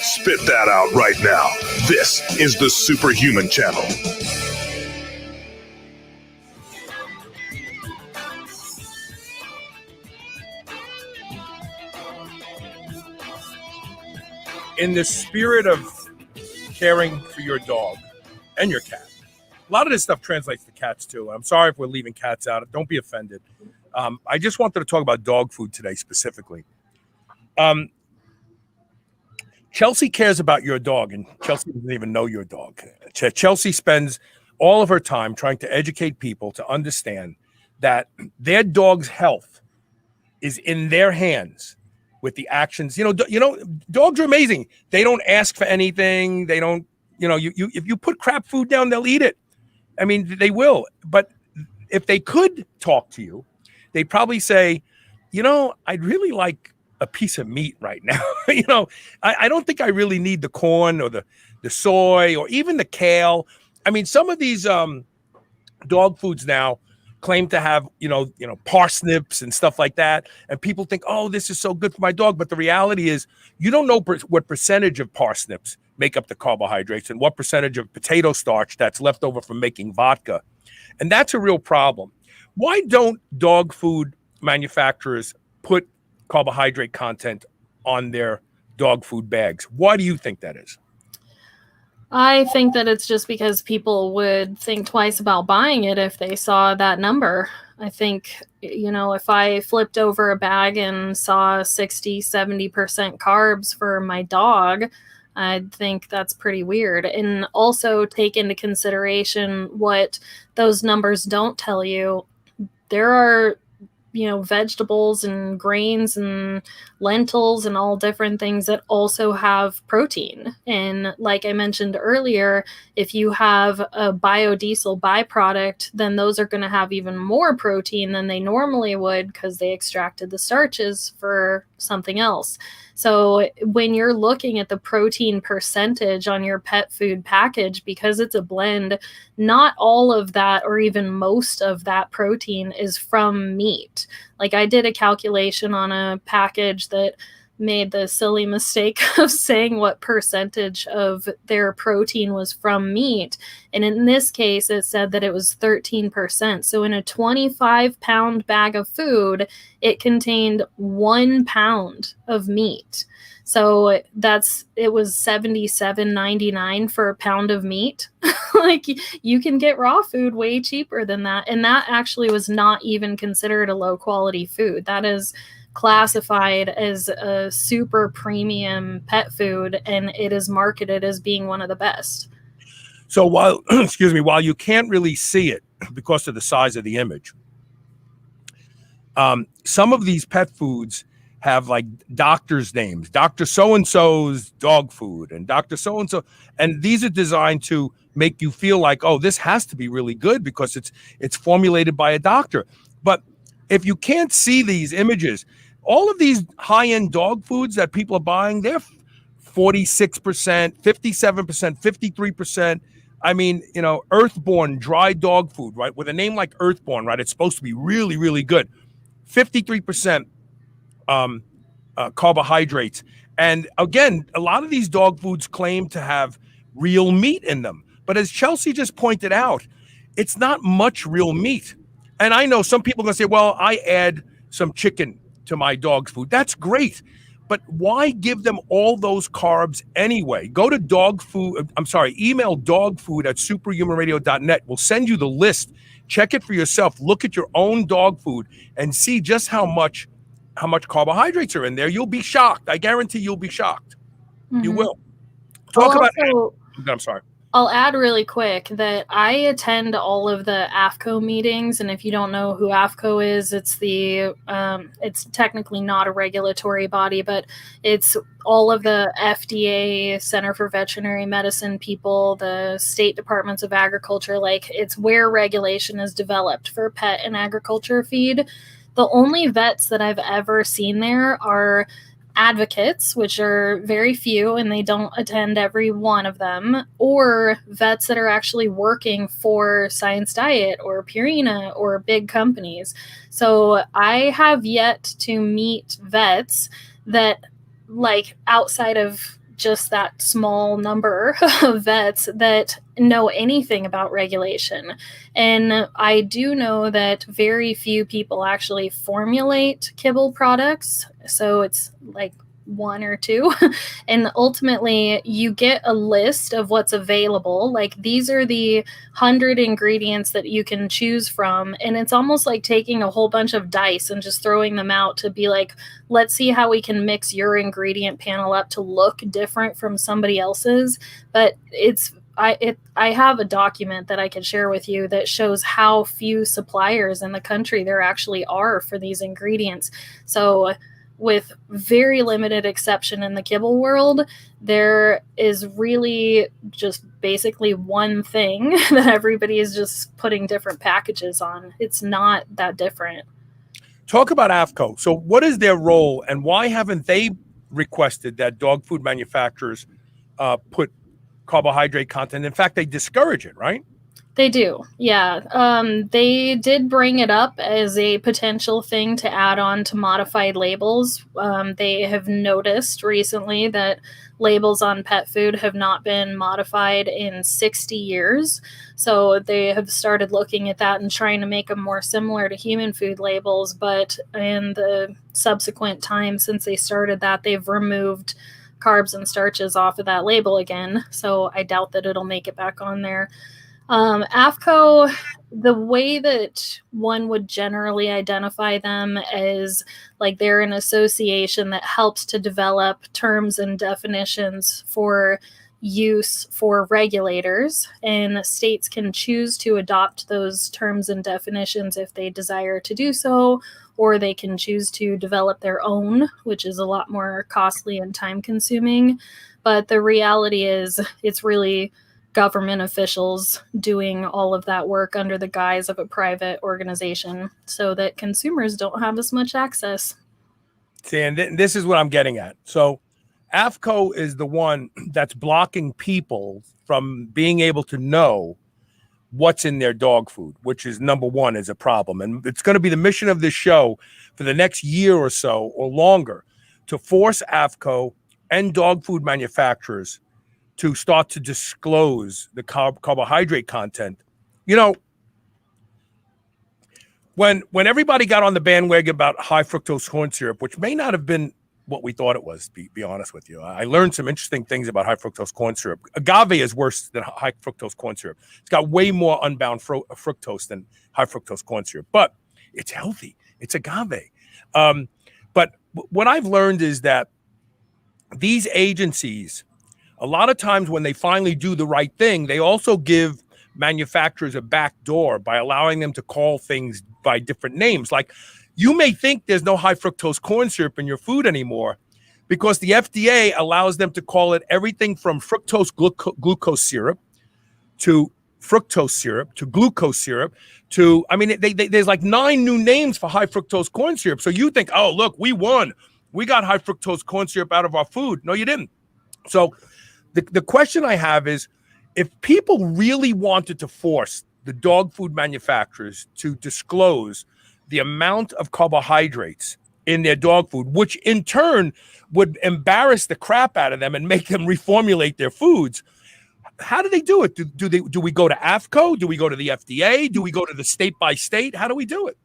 Speaker 1: Spit that out right now. This is the Superhuman Channel.
Speaker 2: In the spirit of caring for your dog and your cat, a lot of this stuff translates to cats too. I'm sorry if we're leaving cats out. Don't be offended. I just wanted to talk about dog food today specifically. Chelsea cares about your dog, and Chelsea doesn't even know your dog. Chelsea spends all of her time trying to educate people to understand that their dog's health is in their hands with the actions. Dogs are amazing. They don't ask for anything. They don't, if you put crap food down, they'll eat it. I mean, they will. But if they could talk to you, they'd probably say, I'd really like a piece of meat right now. I don't think I really need the corn or the soy or even the kale. I mean, some of these dog foods now claim to have, parsnips and stuff like that. And people think, oh, this is so good for my dog. But the reality is you don't know what percentage of parsnips make up the carbohydrates and what percentage of potato starch that's left over from making vodka. And that's a real problem. Why don't dog food manufacturers put carbohydrate content on their dog food bags? Why do you think that is?
Speaker 3: I think that it's just because people would think twice about buying it if they saw that number. I think, if I flipped over a bag and saw 60, 70% carbs for my dog, I'd think that's pretty weird. And also take into consideration what those numbers don't tell you. There are vegetables and grains and lentils and all different things that also have protein. And like I mentioned earlier, if you have a biodiesel byproduct, then those are going to have even more protein than they normally would because they extracted the starches for something else. So when you're looking at the protein percentage on your pet food package, because it's a blend, not all of that or even most of that protein is from meat. Like I did a calculation on a package that made the silly mistake of saying what percentage of their protein was from meat. And in this case, it said that it was 13%. So in a 25-pound bag of food, it contained 1 pound of meat. So it was $77.99 for a pound of meat. Like you can get raw food way cheaper than that. And that actually was not even considered a low quality food. That is classified as a super premium pet food, and it is marketed as being one of the best.
Speaker 2: So while while you can't really see it because of the size of the image, some of these pet foods have like doctors' names, Dr. So-and-so's dog food and Dr. So-and-so. And these are designed to make you feel like, oh, this has to be really good because it's formulated by a doctor. But if you can't see these images, all of these high-end dog foods that people are buying, they're 46%, 57%, 53%. I mean, Earthborn dry dog food, right? With a name like Earthborn, right? It's supposed to be really, really good. 53% carbohydrates. And again, a lot of these dog foods claim to have real meat in them. But as Chelsea just pointed out, it's not much real meat. And I know some people are going to say, well, I add some chicken to my dog's food. That's great. But why give them all those carbs anyway? Go to email dogfood@superhumanradio.net. We'll send you the list. Check it for yourself. Look at your own dog food and see just how much carbohydrates are in there. You'll be shocked. I guarantee you'll be shocked. Mm-hmm. You will. I'm sorry.
Speaker 3: I'll add really quick that I attend all of the AAFCO meetings, and if you don't know who AAFCO is, it's technically not a regulatory body, but it's all of the FDA, Center for Veterinary Medicine people, the state departments of agriculture. Like it's where regulation is developed for pet and agriculture feed. The only vets that I've ever seen there are advocates, which are very few, and they don't attend every one of them, or vets that are actually working for Science Diet or Purina or big companies. So I have yet to meet vets that, like, outside of just that small number of vets that know anything about regulation. And I do know that very few people actually formulate kibble products. So it's like one or two. And ultimately you get a list of what's available. Like these are the 100 ingredients that you can choose from. And it's almost like taking a whole bunch of dice and just throwing them out to be like, let's see how we can mix your ingredient panel up to look different from somebody else's. But I have a document that I could share with you that shows how few suppliers in the country there actually are for these ingredients. So with very limited exception in the kibble world, there is really just basically one thing that everybody is just putting different packages on. It's not that different.
Speaker 2: Talk about AAFCO. So what is their role, and why haven't they requested that dog food manufacturers put carbohydrate content? In fact, they discourage it, right?
Speaker 3: They do. Yeah. They did bring it up as a potential thing to add on to modified labels. They have noticed recently that labels on pet food have not been modified in 60 years. So they have started looking at that and trying to make them more similar to human food labels. But in the subsequent time since they started that, they've removed carbs and starches off of that label again. So I doubt that it'll make it back on there. AFCO, the way that one would generally identify them is like they're an association that helps to develop terms and definitions for use for regulators, and states can choose to adopt those terms and definitions if they desire to do so, or they can choose to develop their own, which is a lot more costly and time consuming. But the reality is it's really government officials doing all of that work under the guise of a private organization so that consumers don't have as much access.
Speaker 2: See, and this is what I'm getting at. So AFCO is the one that's blocking people from being able to know what's in their dog food, which is number one, is a problem. And it's going to be the mission of this show for the next year or so or longer to force AFCO and dog food manufacturers to start to disclose the carbohydrate content. You know, when everybody got on the bandwagon about high fructose corn syrup, which may not have been what we thought it was, be honest with you. I learned some interesting things about high fructose corn syrup. Agave is worse than high fructose corn syrup. It's got way more unbound fructose than high fructose corn syrup, but it's healthy. It's agave. But what I've learned is that these agencies, a lot of times when they finally do the right thing, they also give manufacturers a back door by allowing them to call things by different names. Like, you may think there's no high fructose corn syrup in your food anymore because the FDA allows them to call it everything from fructose glucose syrup to fructose syrup to glucose syrup to, I mean, there's like 9 new names for high fructose corn syrup. So you think, oh, look, we won. We got high fructose corn syrup out of our food. No, you didn't. So the question I have is, if people really wanted to force the dog food manufacturers to disclose the amount of carbohydrates in their dog food, which in turn would embarrass the crap out of them and make them reformulate their foods, how do they do it? Do we go to AFCO? Do we go to the FDA? Do we go to the state by state? How do we do it?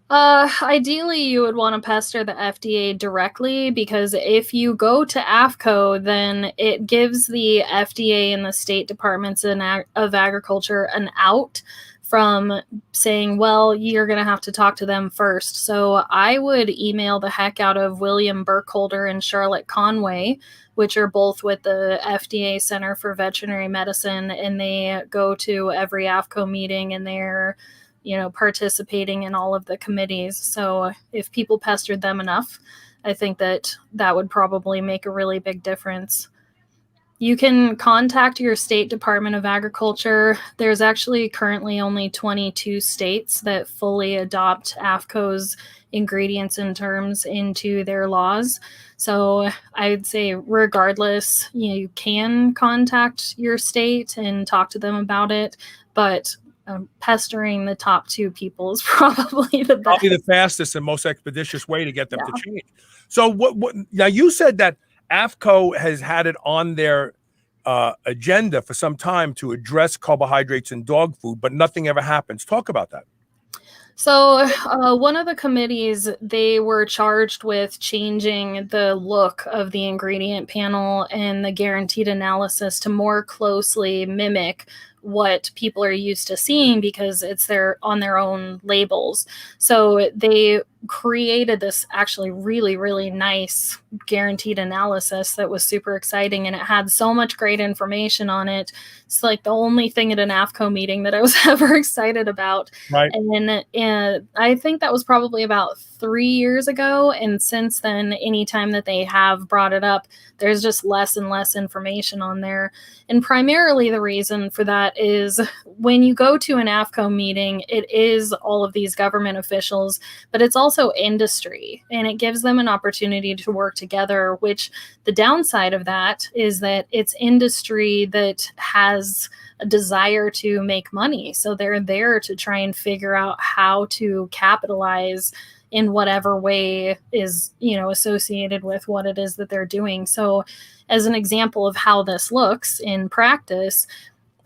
Speaker 3: Ideally, you would want to pester the FDA directly, because if you go to AFCO, then it gives the FDA and the state departments of agriculture an out from saying, well, you're going to have to talk to them first. So I would email the heck out of William Burkholder and Charlotte Conway, which are both with the FDA Center for Veterinary Medicine, and they go to every AFCO meeting, and they're participating in all of the committees. So if people pestered them enough, I think that would probably make a really big difference. You can contact your state Department of Agriculture. There's actually currently only 22 states that fully adopt AFCO's ingredients and terms into their laws. So I'd say regardless, you can contact your state and talk to them about it, but pestering the top 2 people is probably the best.
Speaker 2: Probably the fastest and most expeditious way to get them to change. So what now, you said that AFCO has had it on their agenda for some time to address carbohydrates in dog food, but nothing ever happens. Talk about that.
Speaker 3: So one of the committees, they were charged with changing the look of the ingredient panel and the guaranteed analysis to more closely mimic what people are used to seeing, because it's on their own labels. So they created this actually really, really nice guaranteed analysis that was super exciting, and it had so much great information on it. It's like the only thing at an AFCO meeting that I was ever excited about.
Speaker 2: Right.
Speaker 3: And I think that was probably about 3 years ago. And since then, anytime that they have brought it up, there's just less and less information on there. And primarily the reason for that is when you go to an AFCO meeting, it is all of these government officials, but it's also industry, and it gives them an opportunity to work together, which the downside of that is that it's industry that has a desire to make money. So they're there to try and figure out how to capitalize in whatever way is, associated with what it is that they're doing. So as an example of how this looks in practice,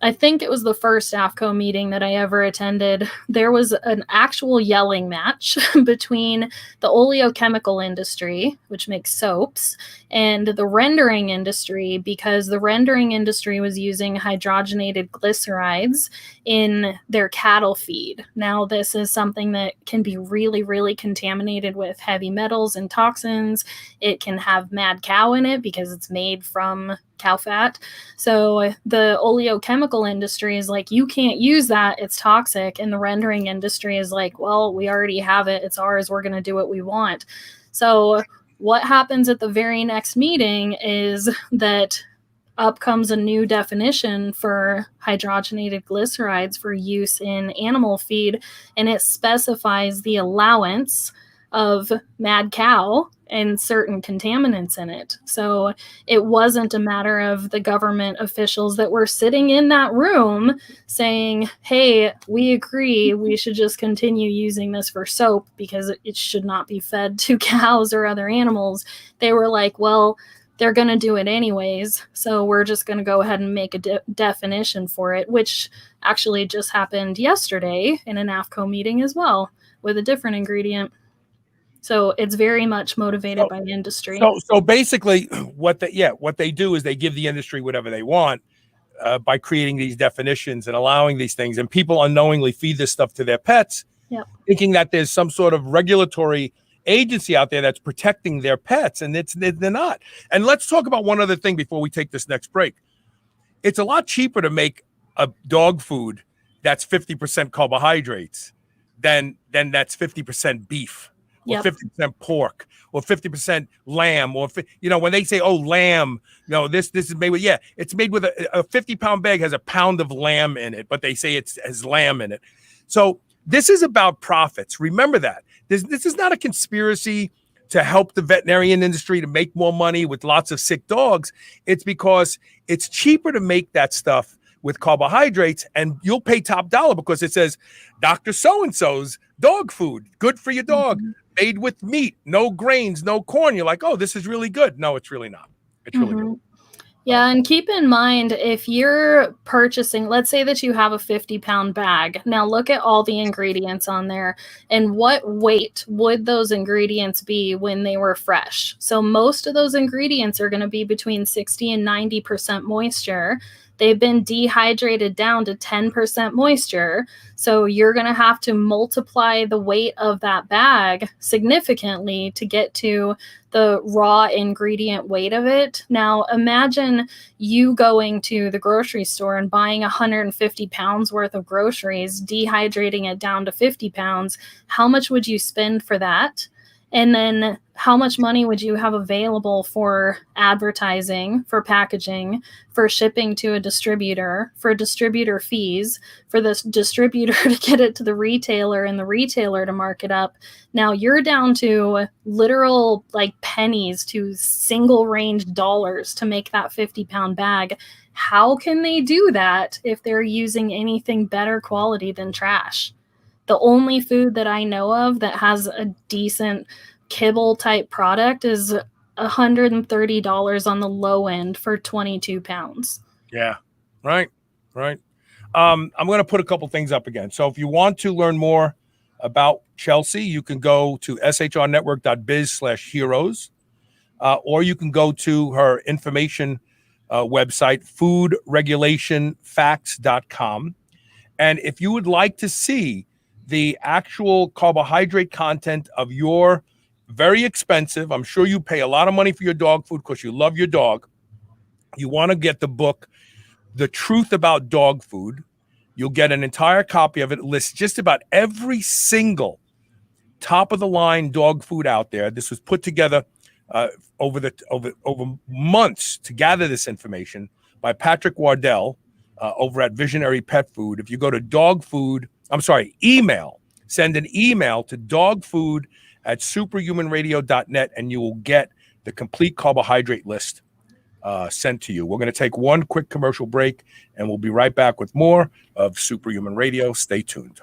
Speaker 3: I think it was the first AFCO meeting that I ever attended. There was an actual yelling match between the oleochemical industry, which makes soaps, and the rendering industry, because the rendering industry was using hydrogenated glycerides in their cattle feed. Now, this is something that can be really, really contaminated with heavy metals and toxins. It can have mad cow in it because it's made from cow fat. So the oleochemical industry is like, you can't use that, it's toxic. And the rendering industry is like, well, we already have it, it's ours, we're going to do what we want. So what happens at the very next meeting is that up comes a new definition for hydrogenated glycerides for use in animal feed, and it specifies the allowance of mad cow and certain contaminants in it. So it wasn't a matter of the government officials that were sitting in that room saying, hey, we agree, we should just continue using this for soap because it should not be fed to cows or other animals. They were like, well, they're going to do it anyways, so we're just going to go ahead and make a definition for it, which actually just happened yesterday in an AFCO meeting as well with a different ingredient. So it's very much motivated by the industry.
Speaker 2: So basically, what they do is they give the industry whatever they want by creating these definitions and allowing these things, and people unknowingly feed this stuff to their pets, thinking that there's some sort of regulatory agency out there that's protecting their pets, and they're not. And let's talk about one other thing before we take this next break. It's a lot cheaper to make a dog food that's 50% carbohydrates than that's 50% beef. Or 50% pork, or 50% lamb, or when they say, oh, lamb, this is made with, it's made with a 50-pound bag has a pound of lamb in it, but they say it has lamb in it. So this is about profits. Remember that. This is not a conspiracy to help the veterinarian industry to make more money with lots of sick dogs. It's because it's cheaper to make that stuff with carbohydrates, and you'll pay top dollar because it says Dr. So-and-so's dog food, good for your dog. Made with meat, no grains, no corn. You're like, oh, this is really good. No, it's really not. It's really good.
Speaker 3: Yeah, and keep in mind, if you're purchasing, let's say that you have a 50-pound bag. Now look at all the ingredients on there and what weight would those ingredients be when they were fresh. So most of those ingredients are going to be between 60 and 90% moisture. They've been dehydrated down to 10% moisture. So you're going to have to multiply the weight of that bag significantly to get to the raw ingredient weight of it. Now, imagine you going to the grocery store and buying 150 pounds worth of groceries, dehydrating it down to 50 pounds. How much would you spend for that? And then how much money would you have available for advertising, for packaging, for shipping to a distributor, for distributor fees, for this distributor to get it to the retailer and the retailer to mark it up? Now you're down to literal like pennies to single range dollars to make that 50-pound bag. How can they do that if they're using anything better quality than trash? The only food that I know of that has a decent kibble type product is $130 on the low end for 22 pounds.
Speaker 2: Yeah, right. I'm going to put a couple things up again. So if you want to learn more about Chelsea, you can go to shrnetwork.biz/heroes, or you can go to her information website, foodregulationfacts.com. And if you would like to see the actual carbohydrate content of your very expensive, I'm sure you pay a lot of money for your dog food because you love your dog. You want to get the book, The Truth About Dog Food. You'll get an entire copy of it. It lists just about every single top of the line dog food out there. This was put together over months to gather this information by Patrick Wardell over at Visionary Pet Food. If you go to send an email to dogfood@superhumanradio.net and you will get the complete carbohydrate list sent to you. We're going to take one quick commercial break and we'll be right back with more of Superhuman Radio. Stay tuned.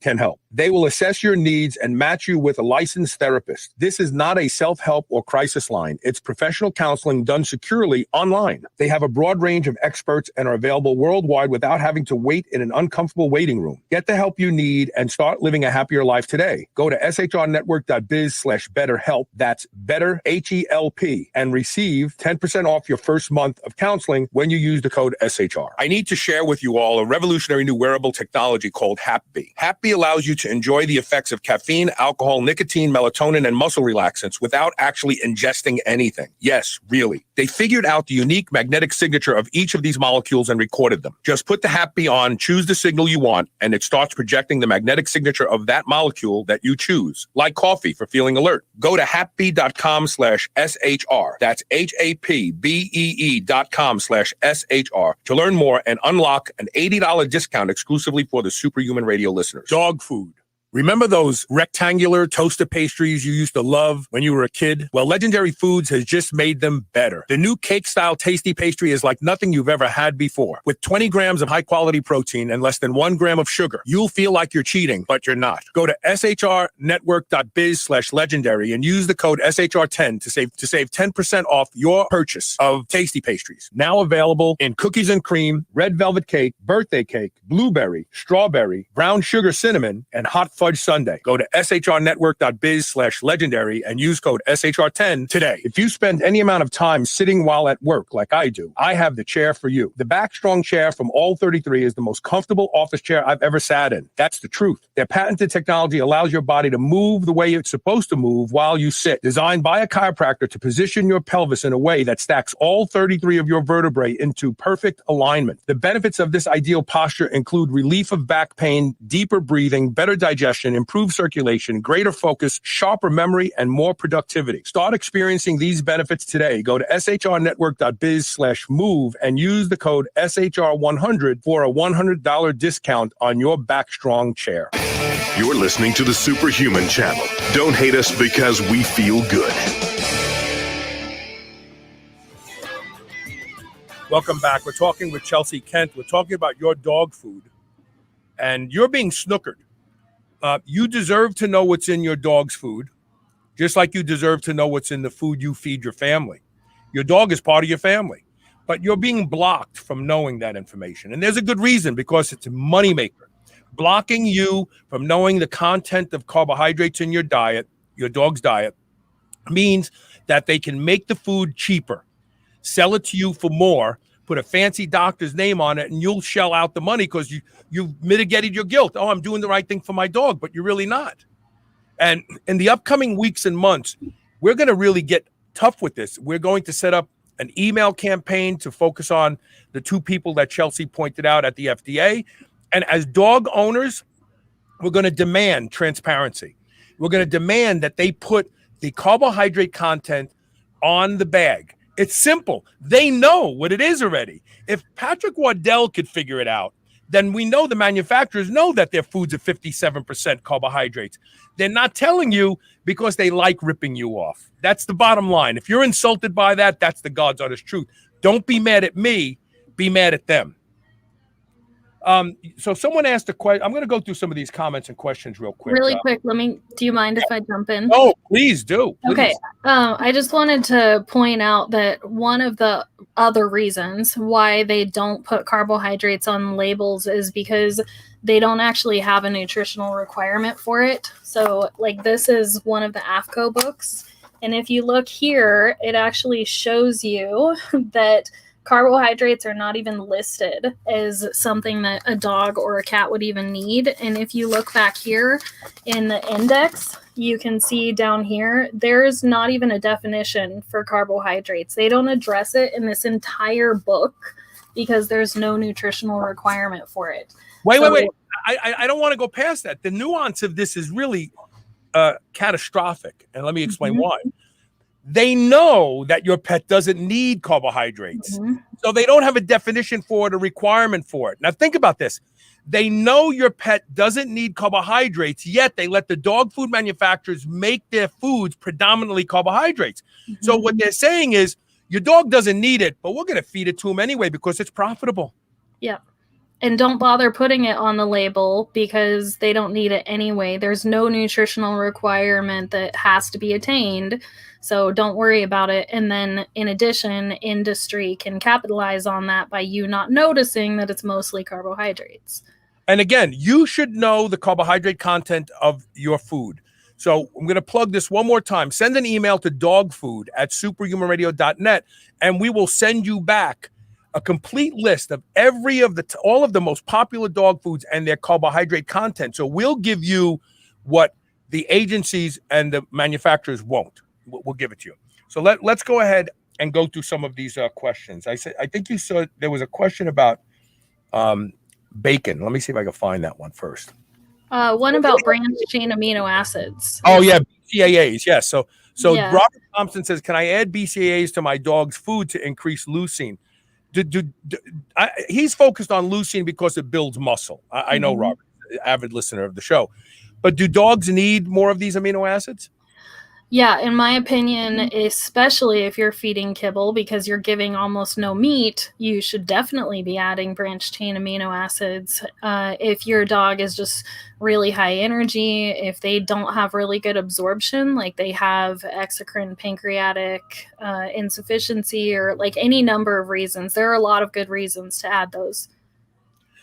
Speaker 2: can help. They will assess your needs and match you with a licensed therapist. This is not a self-help or crisis line. It's professional counseling done securely online. They have a broad range of experts and are available worldwide without having to wait in an uncomfortable waiting room. Get the help you need and start living a happier life today. Go to shrnetwork.biz/betterhelp. That's better, H-E-L-P, and receive 10% off your first month of counseling when you use the code SHR. I need to share with you all a revolutionary new wearable technology called HapBee. HapBee allows you to enjoy the effects of caffeine, alcohol, nicotine, melatonin, and muscle relaxants without actually ingesting anything. Yes, really. They figured out the unique magnetic signature of each of these molecules and recorded them. Just put the HapBee on, choose the signal you want, and it starts projecting the magnetic signature of that molecule that you choose, like coffee for feeling alert. Go to hapbee.com/SHR. That's HAPBEE.com/SHR to learn more and unlock an $80 discount exclusively for the Superhuman Radio listeners. Dog food. Remember those rectangular toaster pastries you used to love when you were a kid? Well, Legendary Foods has just made them better. The new cake-style tasty pastry is like nothing you've ever had before. With 20 grams of high-quality protein and less than 1 gram of sugar, you'll feel like you're cheating, but you're not. Go to shrnetwork.biz/legendary and use the code SHR10 to save 10% off your purchase of tasty pastries. Now available in cookies and cream, red velvet cake, birthday cake, blueberry, strawberry, brown sugar cinnamon, and hot fudge sundae. Go to shrnetwork.biz/legendary and use code SHR10 today. If you spend any amount of time sitting while at work like I do, I have the chair for you. The Backstrong chair from All 33 is the most comfortable office chair I've ever sat in. That's the truth. Their patented technology allows your body to move the way it's supposed to move while you sit. Designed by a chiropractor to position your pelvis in a way that stacks all 33 of your vertebrae into perfect alignment. The benefits of this ideal posture include relief of back pain, deeper breathing, better digestion, improved circulation, greater focus, sharper memory, and more productivity. Start experiencing these benefits today. Go to shrnetwork.biz/move and use the code SHR100 for a $100 discount on your Backstrong chair.
Speaker 1: You're listening to the Superhuman Channel. Don't hate us because we feel good.
Speaker 2: Welcome back. We're talking with Chelsea Kent. We're talking about your dog food, and you're being snookered. You deserve to know what's in your dog's food, just like you deserve to know what's in the food you feed your family. Your dog is part of your family, but you're being blocked from knowing that information. And there's a good reason, because it's a moneymaker. Blocking you from knowing the content of carbohydrates in your diet, your dog's diet, means that they can make the food cheaper, sell it to you for more, put a fancy doctor's name on it, and you'll shell out the money because you've mitigated your guilt. Oh, I'm doing the right thing for my dog, but you're really not. And in the upcoming weeks and months, we're going to really get tough with this. We're going to set up an email campaign to focus on the two people that Chelsea pointed out at the FDA. And as dog owners, we're going to demand transparency. We're going to demand that they put the carbohydrate content on the bag. It's simple. They know what it is already. If Patrick Waddell could figure it out, then we know the manufacturers know that their foods are 57% carbohydrates. They're not telling you because they like ripping you off. That's the bottom line. If you're insulted by that, that's the God's honest truth. Don't be mad at me. Be mad at them. So someone asked a question. I'm going to go through some of these comments and questions real quick.
Speaker 3: Really quick. Do you mind if I jump in?
Speaker 2: Oh, please do. Please.
Speaker 3: Okay. I just wanted to point out that one of the other reasons why they don't put carbohydrates on labels is because they don't actually have a nutritional requirement for it. So like this is one of the AFCO books. And if you look here, it actually shows you that carbohydrates are not even listed as something that a dog or a cat would even need. And if you look back here in the index, you can see down here, there's not even a definition for carbohydrates. They don't address it in this entire book because there's no nutritional requirement for it.
Speaker 2: Wait. I don't want to go past that. The nuance of this is really catastrophic. And let me explain why. They know that your pet doesn't need carbohydrates. So they don't have a definition for it, a requirement for it. Now think about this. They know your pet doesn't need carbohydrates, yet they let the dog food manufacturers make their foods predominantly carbohydrates. So what they're saying is your dog doesn't need it, but we're going to feed it to him anyway because it's profitable.
Speaker 3: Yeah. And don't bother putting it on the label because they don't need it anyway. There's no nutritional requirement that has to be attained. So don't worry about it. And then in addition, industry can capitalize on that by you not noticing that it's mostly carbohydrates.
Speaker 2: And again, you should know the carbohydrate content of your food. So I'm going to plug this one more time. Send an email to dogfood@superhumanradio.net, and we will send you back a complete list of all of the most popular dog foods and their carbohydrate content. So we'll give you what the agencies and the manufacturers won't. We'll give it to you. So let's go ahead and go through some of these questions. I think you saw there was a question about bacon. Let me see if I can find that one first.
Speaker 3: One about branched chain amino acids.
Speaker 2: Oh yeah, BCAAs. Yes. So
Speaker 3: Yeah.
Speaker 2: Robert Thompson says, can I add BCAAs to my dog's food to increase leucine? He's focused on leucine because it builds muscle. I know Robert, avid listener of the show. But do dogs need more of these amino acids?
Speaker 3: Yeah, in my opinion, especially if you're feeding kibble because you're giving almost no meat, you should definitely be adding branched chain amino acids. If your dog is just really high energy, if they don't have really good absorption, like they have exocrine pancreatic insufficiency or like any number of reasons, there are a lot of good reasons to add those.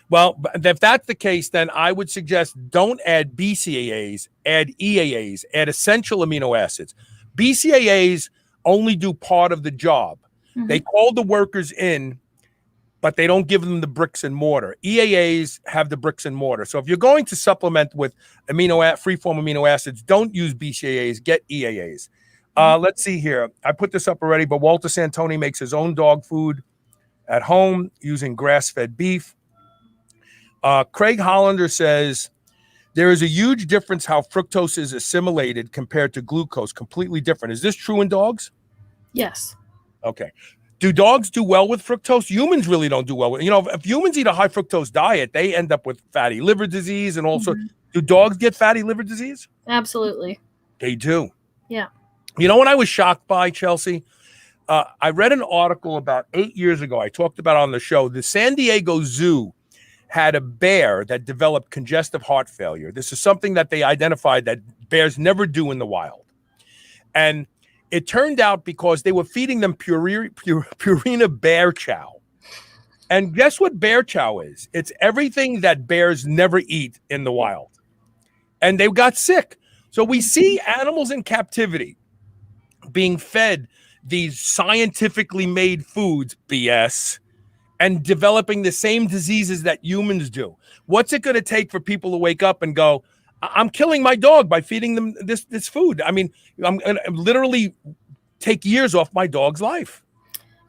Speaker 2: Well, if that's the case, then I would suggest don't add BCAAs, add EAAs, add essential amino acids. BCAAs only do part of the job. They call the workers in, but they don't give them the bricks and mortar. EAAs have the bricks and mortar. So if you're going to supplement with free-form amino acids, don't use BCAAs, get EAAs. Let's see here. I put this up already, but Walter Santoni makes his own dog food at home using grass-fed beef. Craig Hollander says, there is a huge difference how fructose is assimilated compared to glucose, completely different. Is this true in dogs?
Speaker 3: Yes.
Speaker 2: Okay. Do dogs do well with fructose? Humans really don't do well with, if humans eat a high fructose diet, they end up with fatty liver disease. And also, do dogs get fatty liver disease?
Speaker 3: Absolutely.
Speaker 2: They do.
Speaker 3: Yeah.
Speaker 2: You know what I was shocked by, Chelsea? I read an article about 8 years ago. I talked about on the show. The San Diego Zoo had a bear that developed congestive heart failure. This is something that they identified that bears never do in the wild. And it turned out because they were feeding them Purina bear chow. And guess what bear chow is? It's everything that bears never eat in the wild. And they got sick. So we see animals in captivity being fed these scientifically made foods, BS, and developing the same diseases that humans do. What's it going to take for people to wake up and go, I'm killing my dog by feeding them this food? I mean, I'm going to literally take years off my dog's life.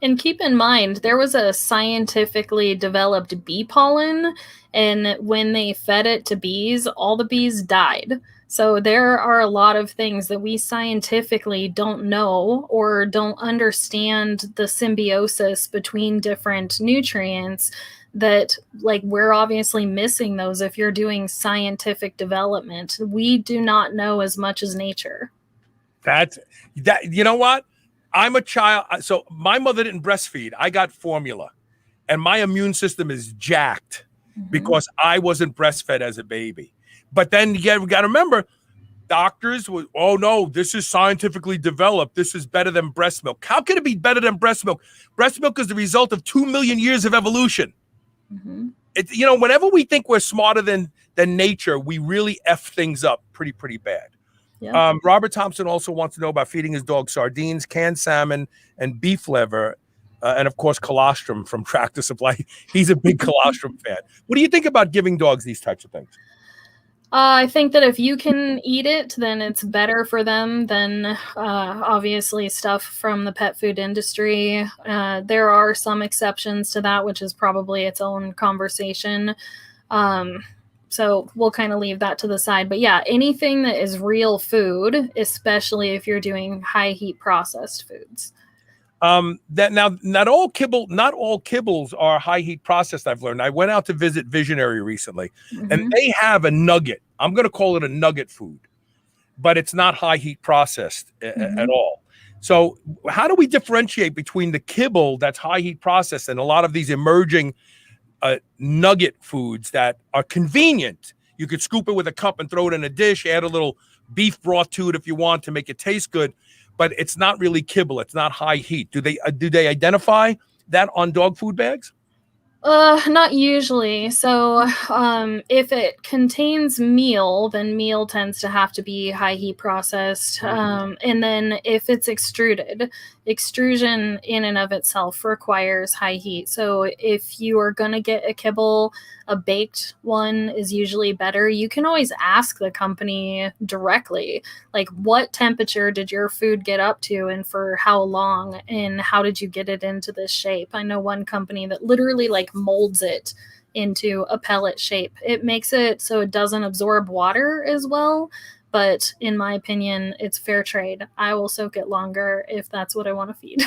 Speaker 3: And keep in mind, there was a scientifically developed bee pollen, and when they fed it to bees, all the bees died. So there are a lot of things that we scientifically don't know or don't understand the symbiosis between different nutrients that, like, we're obviously missing those if you're doing scientific development. We do not know as much as nature.
Speaker 2: You know what? I'm a child. So my mother didn't breastfeed. I got formula, and my immune system is jacked because I wasn't breastfed as a baby. But then we got to remember, doctors were, oh no, this is scientifically developed. This is better than breast milk. How can it be better than breast milk? Breast milk is the result of 2 million years of evolution. Whenever we think we're smarter than nature, we really F things up pretty bad.
Speaker 3: Yeah.
Speaker 2: Robert Thompson also wants to know about feeding his dog sardines, canned salmon, and beef liver, and of course colostrum from Tractor Supply. He's a big colostrum fan. What do you think about giving dogs these types of things?
Speaker 3: I think that if you can eat it, then it's better for them than obviously stuff from the pet food industry. There are some exceptions to that, which is probably its own conversation. So we'll kind of leave that to the side. But yeah, anything that is real food, especially if you're doing high heat processed foods.
Speaker 2: That now not all kibbles are high heat processed. I've learned. I went out to visit Visionary recently, and they have a nugget. I'm going to call it a nugget food, but it's not high heat processed at all. So how do we differentiate between the kibble that's high heat processed and a lot of these emerging nugget foods that are convenient. You could scoop it with a cup and throw it in a dish, add a little beef broth to it if you want to make it taste good, but it's not really kibble. It's not high heat. Do they identify that on dog food bags?
Speaker 3: Not usually. So, if it contains meal, then meal tends to have to be high heat processed. And then if it's extruded, extrusion in and of itself requires high heat. So if you are going to get a kibble, a baked one is usually better. You can always ask the company directly, like, what temperature did your food get up to and for how long, and how did you get it into this shape? I know one company that literally like molds it into a pellet shape. It makes it so it doesn't absorb water as well. But in my opinion, it's fair trade. I will soak it longer if that's what I want to feed.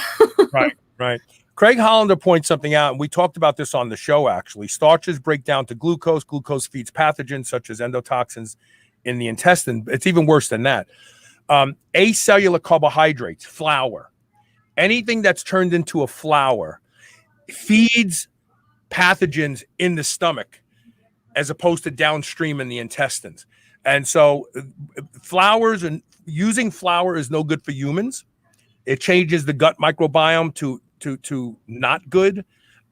Speaker 2: Right. Craig Hollander points something out, and we talked about this on the show, actually. Starches break down to glucose. Glucose feeds pathogens such as endotoxins in the intestine. It's even worse than that. Acellular carbohydrates, flour, anything that's turned into a flour feeds pathogens in the stomach as opposed to downstream in the intestines. And so flours, and using flour is no good for humans. It changes the gut microbiome to not good.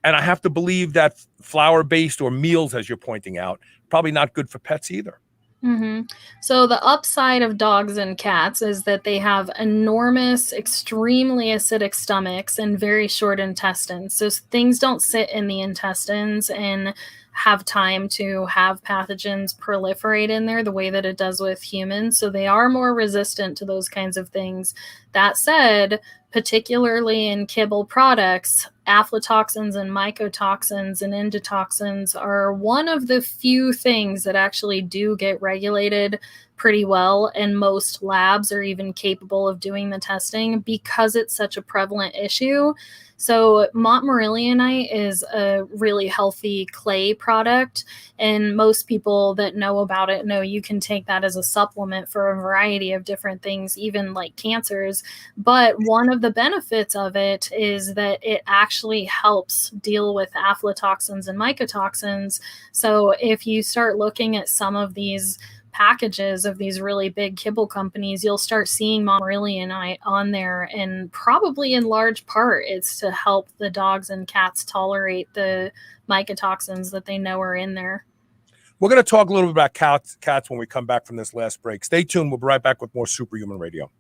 Speaker 2: And I have to believe that flour-based or meals, as you're pointing out, probably not good for pets either.
Speaker 3: Mm-hmm. So the upside of dogs and cats is that they have enormous, extremely acidic stomachs and very short intestines. So things don't sit in the intestines and have time to have pathogens proliferate in there the way that it does with humans. So they are more resistant to those kinds of things. That said, particularly in kibble products, aflatoxins and mycotoxins and endotoxins are one of the few things that actually do get regulated pretty well, and most labs are even capable of doing the testing because it's such a prevalent issue. So montmorillonite is a really healthy clay product, and most people that know about it know you can take that as a supplement for a variety of different things, even like cancers. But one of the benefits of it is that it actually helps deal with aflatoxins and mycotoxins. So if you start looking at some of these packages of these really big kibble companies, you'll start seeing montmorillonite on there, and probably in large part it's to help the dogs and cats tolerate the mycotoxins that they know are in there.
Speaker 2: We're going to talk a little bit about cats when we come back from this last break. Stay tuned. We'll be right back with more Superhuman Radio.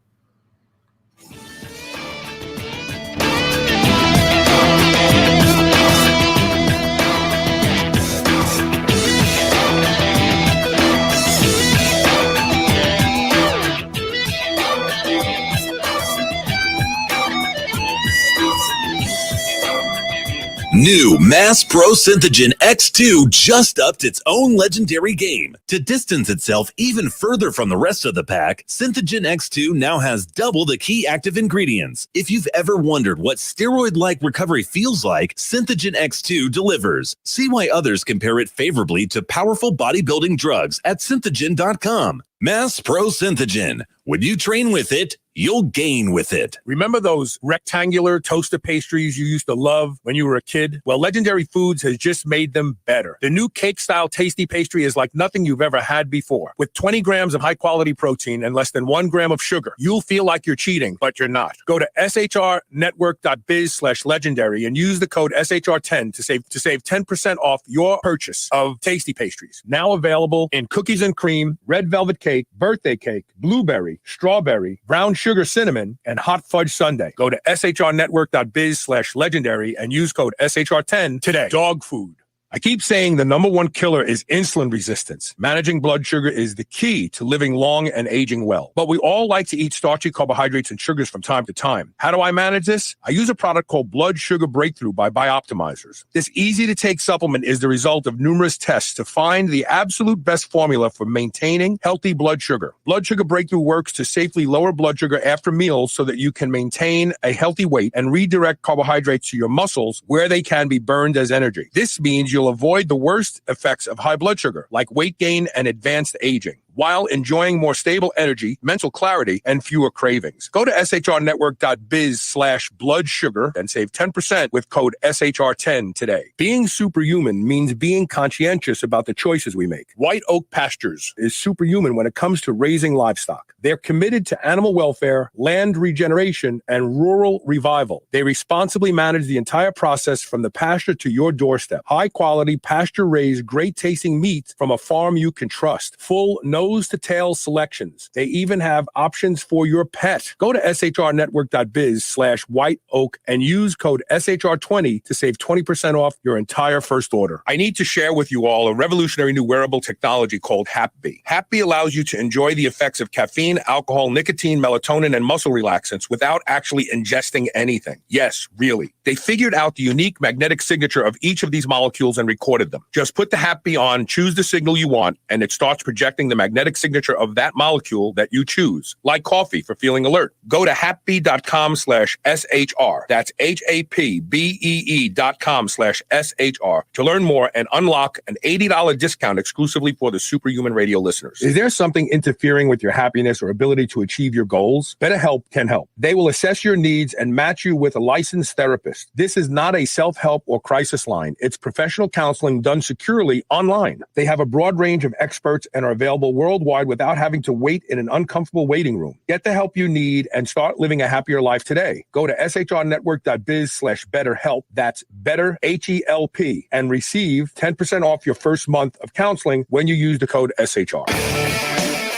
Speaker 4: New Mass Pro Synthogen X2 just upped its own legendary game. To distance itself even further from the rest of the pack, Synthogen X2 now has double the key active ingredients. If you've ever wondered what steroid-like recovery feels like, Synthogen X2 delivers. See why others compare it favorably to powerful bodybuilding drugs at synthogen.com. Mass Pro Synthogen. When you train with it, you'll gain with it.
Speaker 2: Remember those rectangular toaster pastries you used to love when you were a kid? Well, Legendary Foods has just made them better. The new cake-style tasty pastry is like nothing you've ever had before. With 20 grams of high-quality protein and less than 1 gram of sugar, you'll feel like you're cheating, but you're not. Go to shrnetwork.biz/legendary and use the code SHR10 to save 10% off your purchase of tasty pastries. Now available in cookies and cream, red velvet cake, birthday cake, blueberry, strawberry, brown sugar cinnamon, and hot fudge sundae. Go to shrnetwork.biz/legendary and use code SHR10 today. Dog food. I keep saying the number one killer is insulin resistance. Managing blood sugar is the key to living long and aging well. But we all like to eat starchy carbohydrates and sugars from time to time. How do I manage this? I use a product called Blood Sugar Breakthrough by Bioptimizers. This easy-to-take supplement is the result of numerous tests to find the absolute best formula for maintaining healthy blood sugar. Blood Sugar Breakthrough works to safely lower blood sugar after meals so that you can maintain a healthy weight and redirect carbohydrates to your muscles where they can be burned as energy. This means you'll avoid the worst effects of high blood sugar, like weight gain and advanced aging. while enjoying more stable energy, mental clarity, and fewer cravings. Go to shrnetwork.biz/blood sugar and save 10% with code SHR10 today. Being superhuman means being conscientious about the choices we make. White Oak Pastures is superhuman when it comes to raising livestock. They're committed to animal welfare, land regeneration, and rural revival. They responsibly manage the entire process from the pasture to your doorstep. High-quality, pasture-raised, great-tasting meat from a farm you can trust. Full nose-to-tail selections. They even have options for your pet. Go to shrnetwork.biz/white oak and use code SHR20 to save 20% off your entire first order. I need to share with you all a revolutionary new wearable technology called HapBee. HapBee allows you to enjoy the effects of caffeine, alcohol, nicotine, melatonin, and muscle relaxants without actually ingesting anything. Yes, really. They figured out the unique magnetic signature of each of these molecules and recorded them. Just put the HapBee on, choose the signal you want, and it starts projecting the magnetic signature of that molecule that you choose, like coffee for feeling alert. Go to hapbee.com/SHR. That's HAPBEE.com/SHR to learn more and unlock an $80 discount exclusively for the Superhuman Radio listeners. Is there something interfering with your happiness or ability to achieve your goals? BetterHelp can help. They will assess your needs and match you with a licensed therapist. This is not a self-help or crisis line. It's professional counseling done securely online. They have a broad range of experts and are available worldwide without having to wait in an uncomfortable waiting room. Get the help you need and start living a happier life today. Go to shrnetwork.biz/betterhelp. That's better, HELP, and receive 10% off your first month of counseling when you use the code SHR.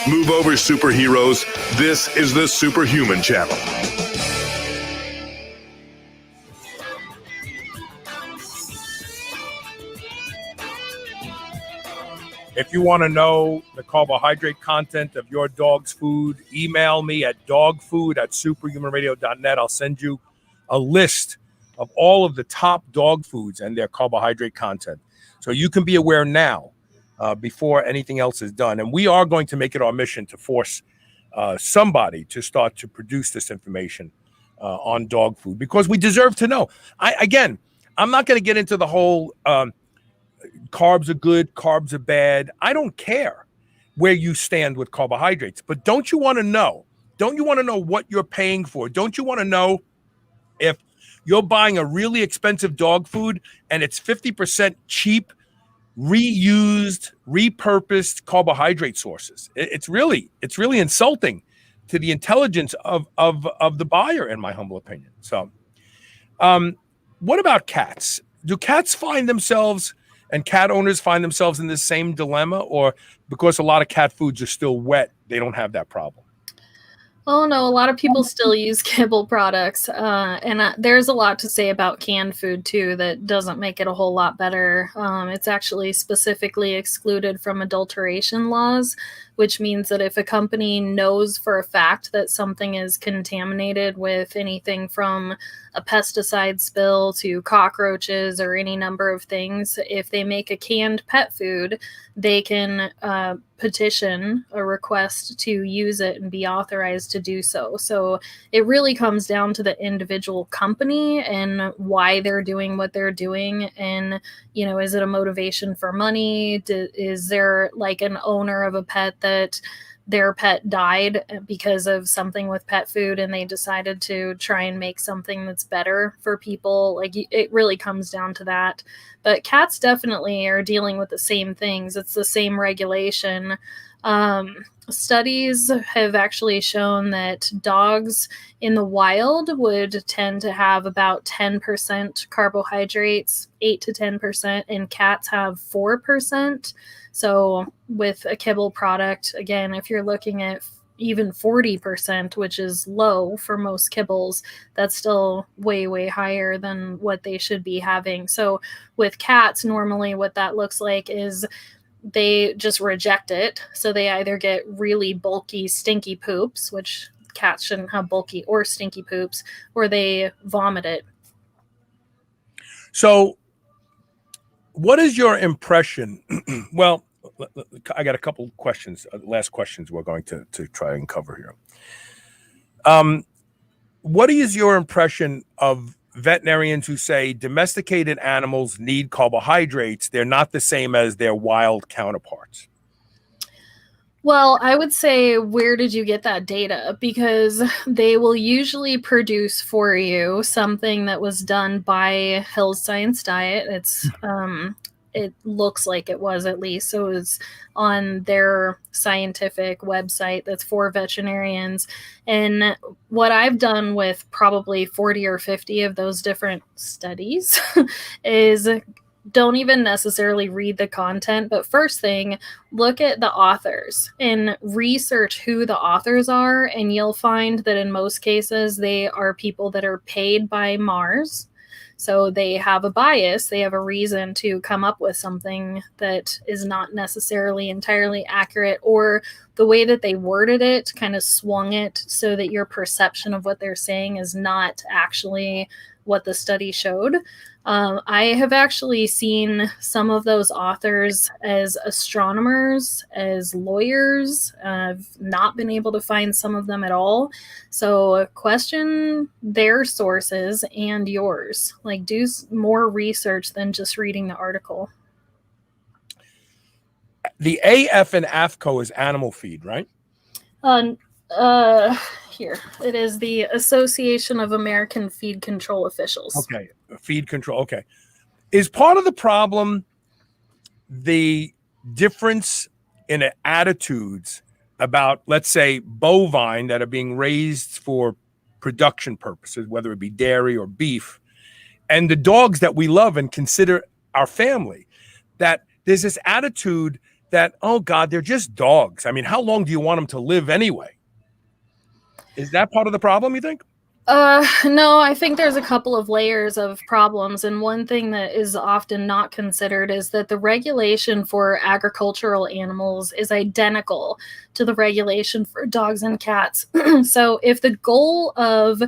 Speaker 1: Move over, superheroes. This is the Superhuman Channel.
Speaker 2: If you want to know the carbohydrate content of your dog's food, email me at dogfood@superhumanradio.net. I'll send you a list of all of the top dog foods and their carbohydrate content. So you can be aware now before anything else is done. And we are going to make it our mission to force somebody to start to produce this information on dog food because we deserve to know. I'm not going to get into the whole carbs are good, carbs are bad. I don't care where you stand with carbohydrates, but don't you want to know? Don't you want to know what you're paying for? Don't you want to know if you're buying a really expensive dog food and it's 50% cheap, reused, repurposed carbohydrate sources? It's really insulting to the intelligence of the buyer, in my humble opinion. So, what about cats? Do cats find themselves and cat owners find themselves in this same dilemma, or because a lot of cat foods are still wet, they don't have that problem?
Speaker 3: Oh, no, a lot of people still use kibble products. And there's a lot to say about canned food, too, that doesn't make it a whole lot better. It's actually specifically excluded from adulteration laws, which means that if a company knows for a fact that something is contaminated with anything from a pesticide spill to cockroaches or any number of things, if they make a canned pet food, they can petition a request to use it and be authorized to do so. So it really comes down to the individual company and why they're doing what they're doing. And, you know, is it a motivation for money? Is there like an owner of a pet that their pet died because of something with pet food and they decided to try and make something that's better for people? Like, it really comes down to that. But cats definitely are dealing with the same things. It's the same regulation. Studies have actually shown that dogs in the wild would tend to have about 10% carbohydrates, 8 to 10%, and cats have 4%. So with a kibble product, again, if you're looking at even 40%, which is low for most kibbles, that's still way, way higher than what they should be having. So with cats, normally what that looks like is they just reject it. So they either get really bulky, stinky poops, which cats shouldn't have bulky or stinky poops, or they vomit it.
Speaker 2: So what is your impression? Well, I got a couple questions, last questions we're going to try and cover here. What is your impression of veterinarians who say domesticated animals need carbohydrates? They're not the same as their wild counterparts.
Speaker 3: Well, I would say, where did you get that data? Because they will usually produce for you something that was done by Hill's Science Diet. It looks like it was, at least. So it was on their scientific website that's for veterinarians. And what I've done with probably 40 or 50 of those different studies is don't even necessarily read the content, but first thing, look at the authors and research who the authors are, and you'll find that in most cases they are people that are paid by Mars. So they have a bias, they have a reason to come up with something that is not necessarily entirely accurate, or the way that they worded it kind of swung it so that your perception of what they're saying is not actually what the study showed. I have actually seen some of those authors as astronomers, as lawyers. I've not been able to find some of them at all. So question their sources and yours. Like, do more research than just reading the article.
Speaker 2: The AF and AFCO is animal feed, right?
Speaker 3: Here it is, the Association of American Feed Control Officials.
Speaker 2: Okay, feed control. Okay, is part of the problem the difference in attitudes about, let's say, bovine that are being raised for production purposes, whether it be dairy or beef, and the dogs that we love and consider our family? That there's this attitude that, oh God, they're just dogs. I mean, how long do you want them to live anyway? Is that part of the problem, you think?
Speaker 3: No, I think there's a couple of layers of problems. And one thing that is often not considered is that the regulation for agricultural animals is identical to the regulation for dogs and cats. So if the goal of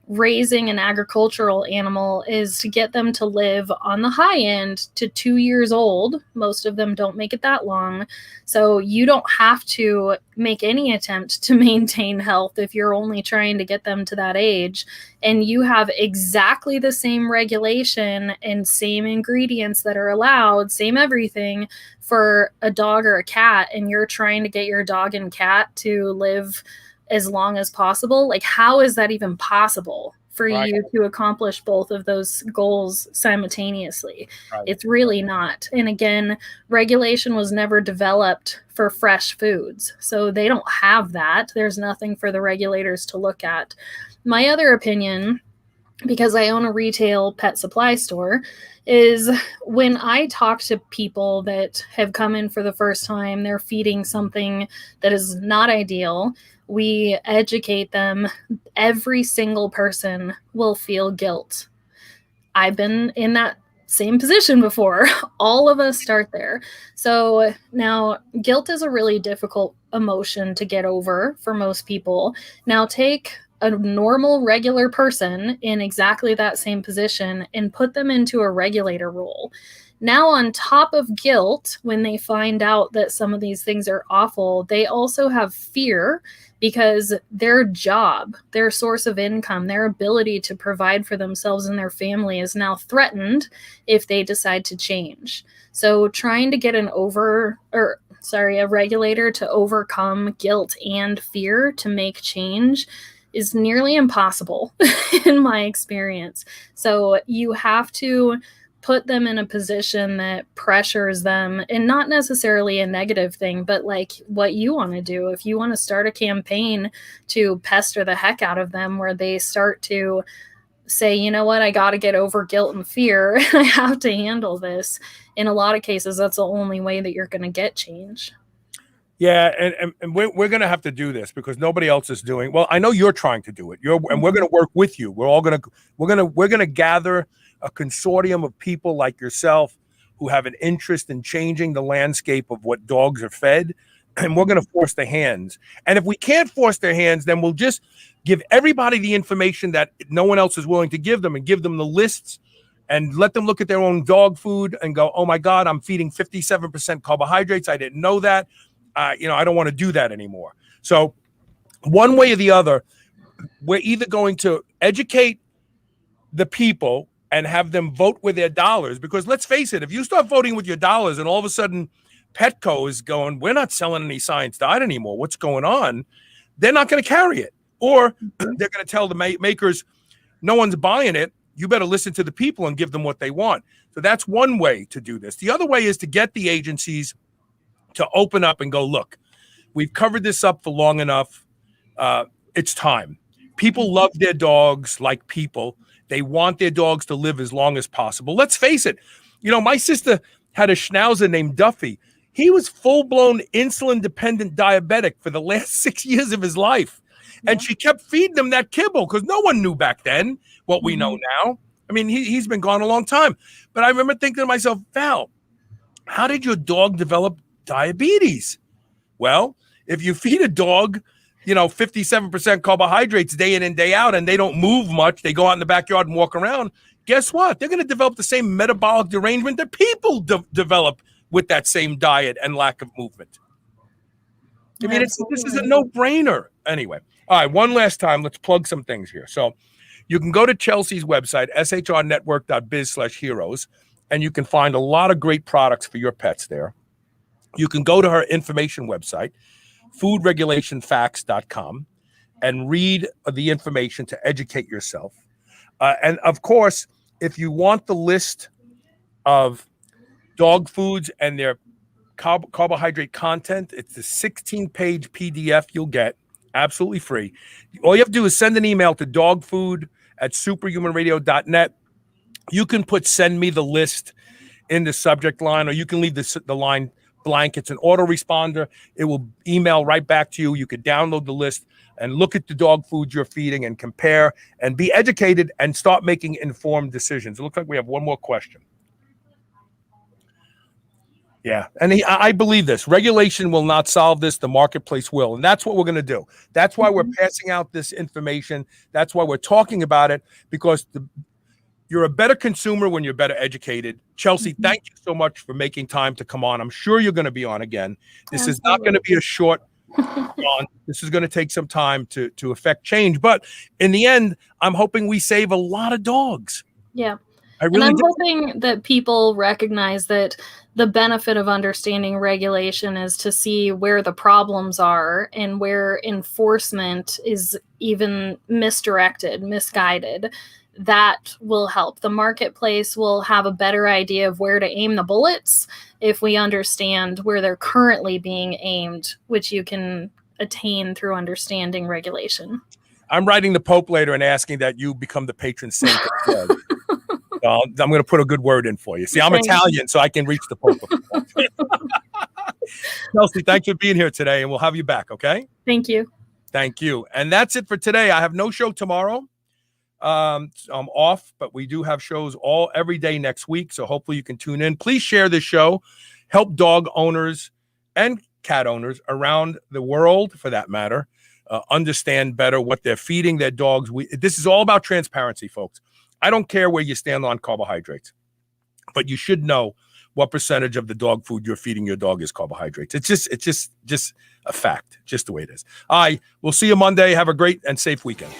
Speaker 3: raising an agricultural animal is to get them to live on the high end to 2 years old, most of them don't make it that long. So you don't have to make any attempt to maintain health if you're only trying to get them to that age. And you have exactly the same regulation and same ingredients that are allowed, same everything for a dog or a cat, and you're trying to get your dog and cat to live as long as possible. Like, how is that even possible for you to accomplish both of those goals simultaneously? It's really not. And again, regulation was never developed for fresh foods, so they don't have that. There's nothing for the regulators to look at. My other opinion, because I own a retail pet supply store, is when I talk to people that have come in for the first time, they're feeding something that is not ideal. We educate them. Every single person will feel guilt. I've been in that same position before. All of us start there. So now, guilt is a really difficult emotion to get over for most people. Now take a normal, regular person in exactly that same position and put them into a regulator role. Now, on top of guilt, when they find out that some of these things are awful, they also have fear, because their job, their source of income, their ability to provide for themselves and their family is now threatened if they decide to change. So trying to get a regulator to overcome guilt and fear to make change is nearly impossible in my experience. So you have to put them in a position that pressures them, and not necessarily a negative thing, but like what you want to do. If you want to start a campaign to pester the heck out of them, where they start to say, you know what, I got to get over guilt and fear, I have to handle this. In a lot of cases, that's the only way that you're going to get change.
Speaker 2: Yeah, and we're going to have to do this because nobody else is doing. Well, I know you're trying to do it. And we're going to work with you. We're going to gather a consortium of people like yourself who have an interest in changing the landscape of what dogs are fed, and we're going to force their hands. And if we can't force their hands, then we'll just give everybody the information that no one else is willing to give them, and give them the lists and let them look at their own dog food and go, oh my God, I'm feeding 57% carbohydrates. I didn't know that. I don't want to do that anymore. So one way or the other, we're either going to educate the people and have them vote with their dollars, because let's face it, if you start voting with your dollars and all of a sudden Petco is going, we're not selling any science diet anymore. What's going on? They're not going to carry it. Or they're going to tell the makers, no one's buying it. You better listen to the people and give them what they want. So that's one way to do this. The other way is to get the agencies to open up and go, look, we've covered this up for long enough. It's time. People love their dogs like people. They want their dogs to live as long as possible. Let's face it. You know, my sister had a schnauzer named Duffy. He was full-blown insulin-dependent diabetic for the last 6 years of his life. And she kept feeding him that kibble because no one knew back then what we know now. I mean, he's been gone a long time. But I remember thinking to myself, Val, how did your dog develop diabetes? Well, if you feed a dog, 57% carbohydrates day in and day out, and they don't move much, they go out in the backyard and walk around, guess what? They're going to develop the same metabolic derangement that people develop with that same diet and lack of movement. I mean, this is a no-brainer. Anyway, all right, one last time, let's plug some things here. So you can go to Chelsea's website, shrnetwork.biz/heroes, and you can find a lot of great products for your pets there. You can go to her information website, foodregulationfacts.com, and read the information to educate yourself. And of course, if you want the list of dog foods and their carbohydrate content, it's a 16-page PDF you'll get absolutely free. All you have to do is send an email to dogfood@superhumanradio.net. You can put send me the list in the subject line, or you can leave the line blank. It's an autoresponder. It will email right back to you. You could download the list and look at the dog foods you're feeding and compare and be educated and start making informed decisions. It looks like we have one more question. Yeah, and I believe this. Regulation will not solve this. The marketplace will, and that's what we're going to do. That's why we're passing out this information. That's why we're talking about it, because you're a better consumer when you're better educated. Chelsea, thank you so much for making time to come on. I'm sure you're going to be on again. This is not going to be a short on. This is going to take some time to affect change. But in the end, I'm hoping we save a lot of dogs.
Speaker 3: Yeah.
Speaker 2: I'm
Speaker 3: hoping that people recognize that the benefit of understanding regulation is to see where the problems are and where enforcement is even misdirected, misguided. That will help. The marketplace will have a better idea of where to aim the bullets if we understand where they're currently being aimed, which you can attain through understanding regulation.
Speaker 2: I'm writing the Pope later and asking that you become the patron saint of dogs. I'm going to put a good word in for you. See, I'm Italian, so I can reach the Pope. Chelsea, thanks for being here today, and we'll have you back, okay?
Speaker 3: Thank you.
Speaker 2: Thank you. And that's it for today. I have no show tomorrow. I'm off, but we do have shows every day next week, so hopefully you can tune in. Please share this show. Help dog owners and cat owners around the world, for that matter, understand better what they're feeding their dogs. This is all about transparency, folks. I don't care where you stand on carbohydrates, but you should know what percentage of the dog food you're feeding your dog is carbohydrates. It's just a fact, just the way it is. All right, we'll see you Monday. Have a great and safe weekend.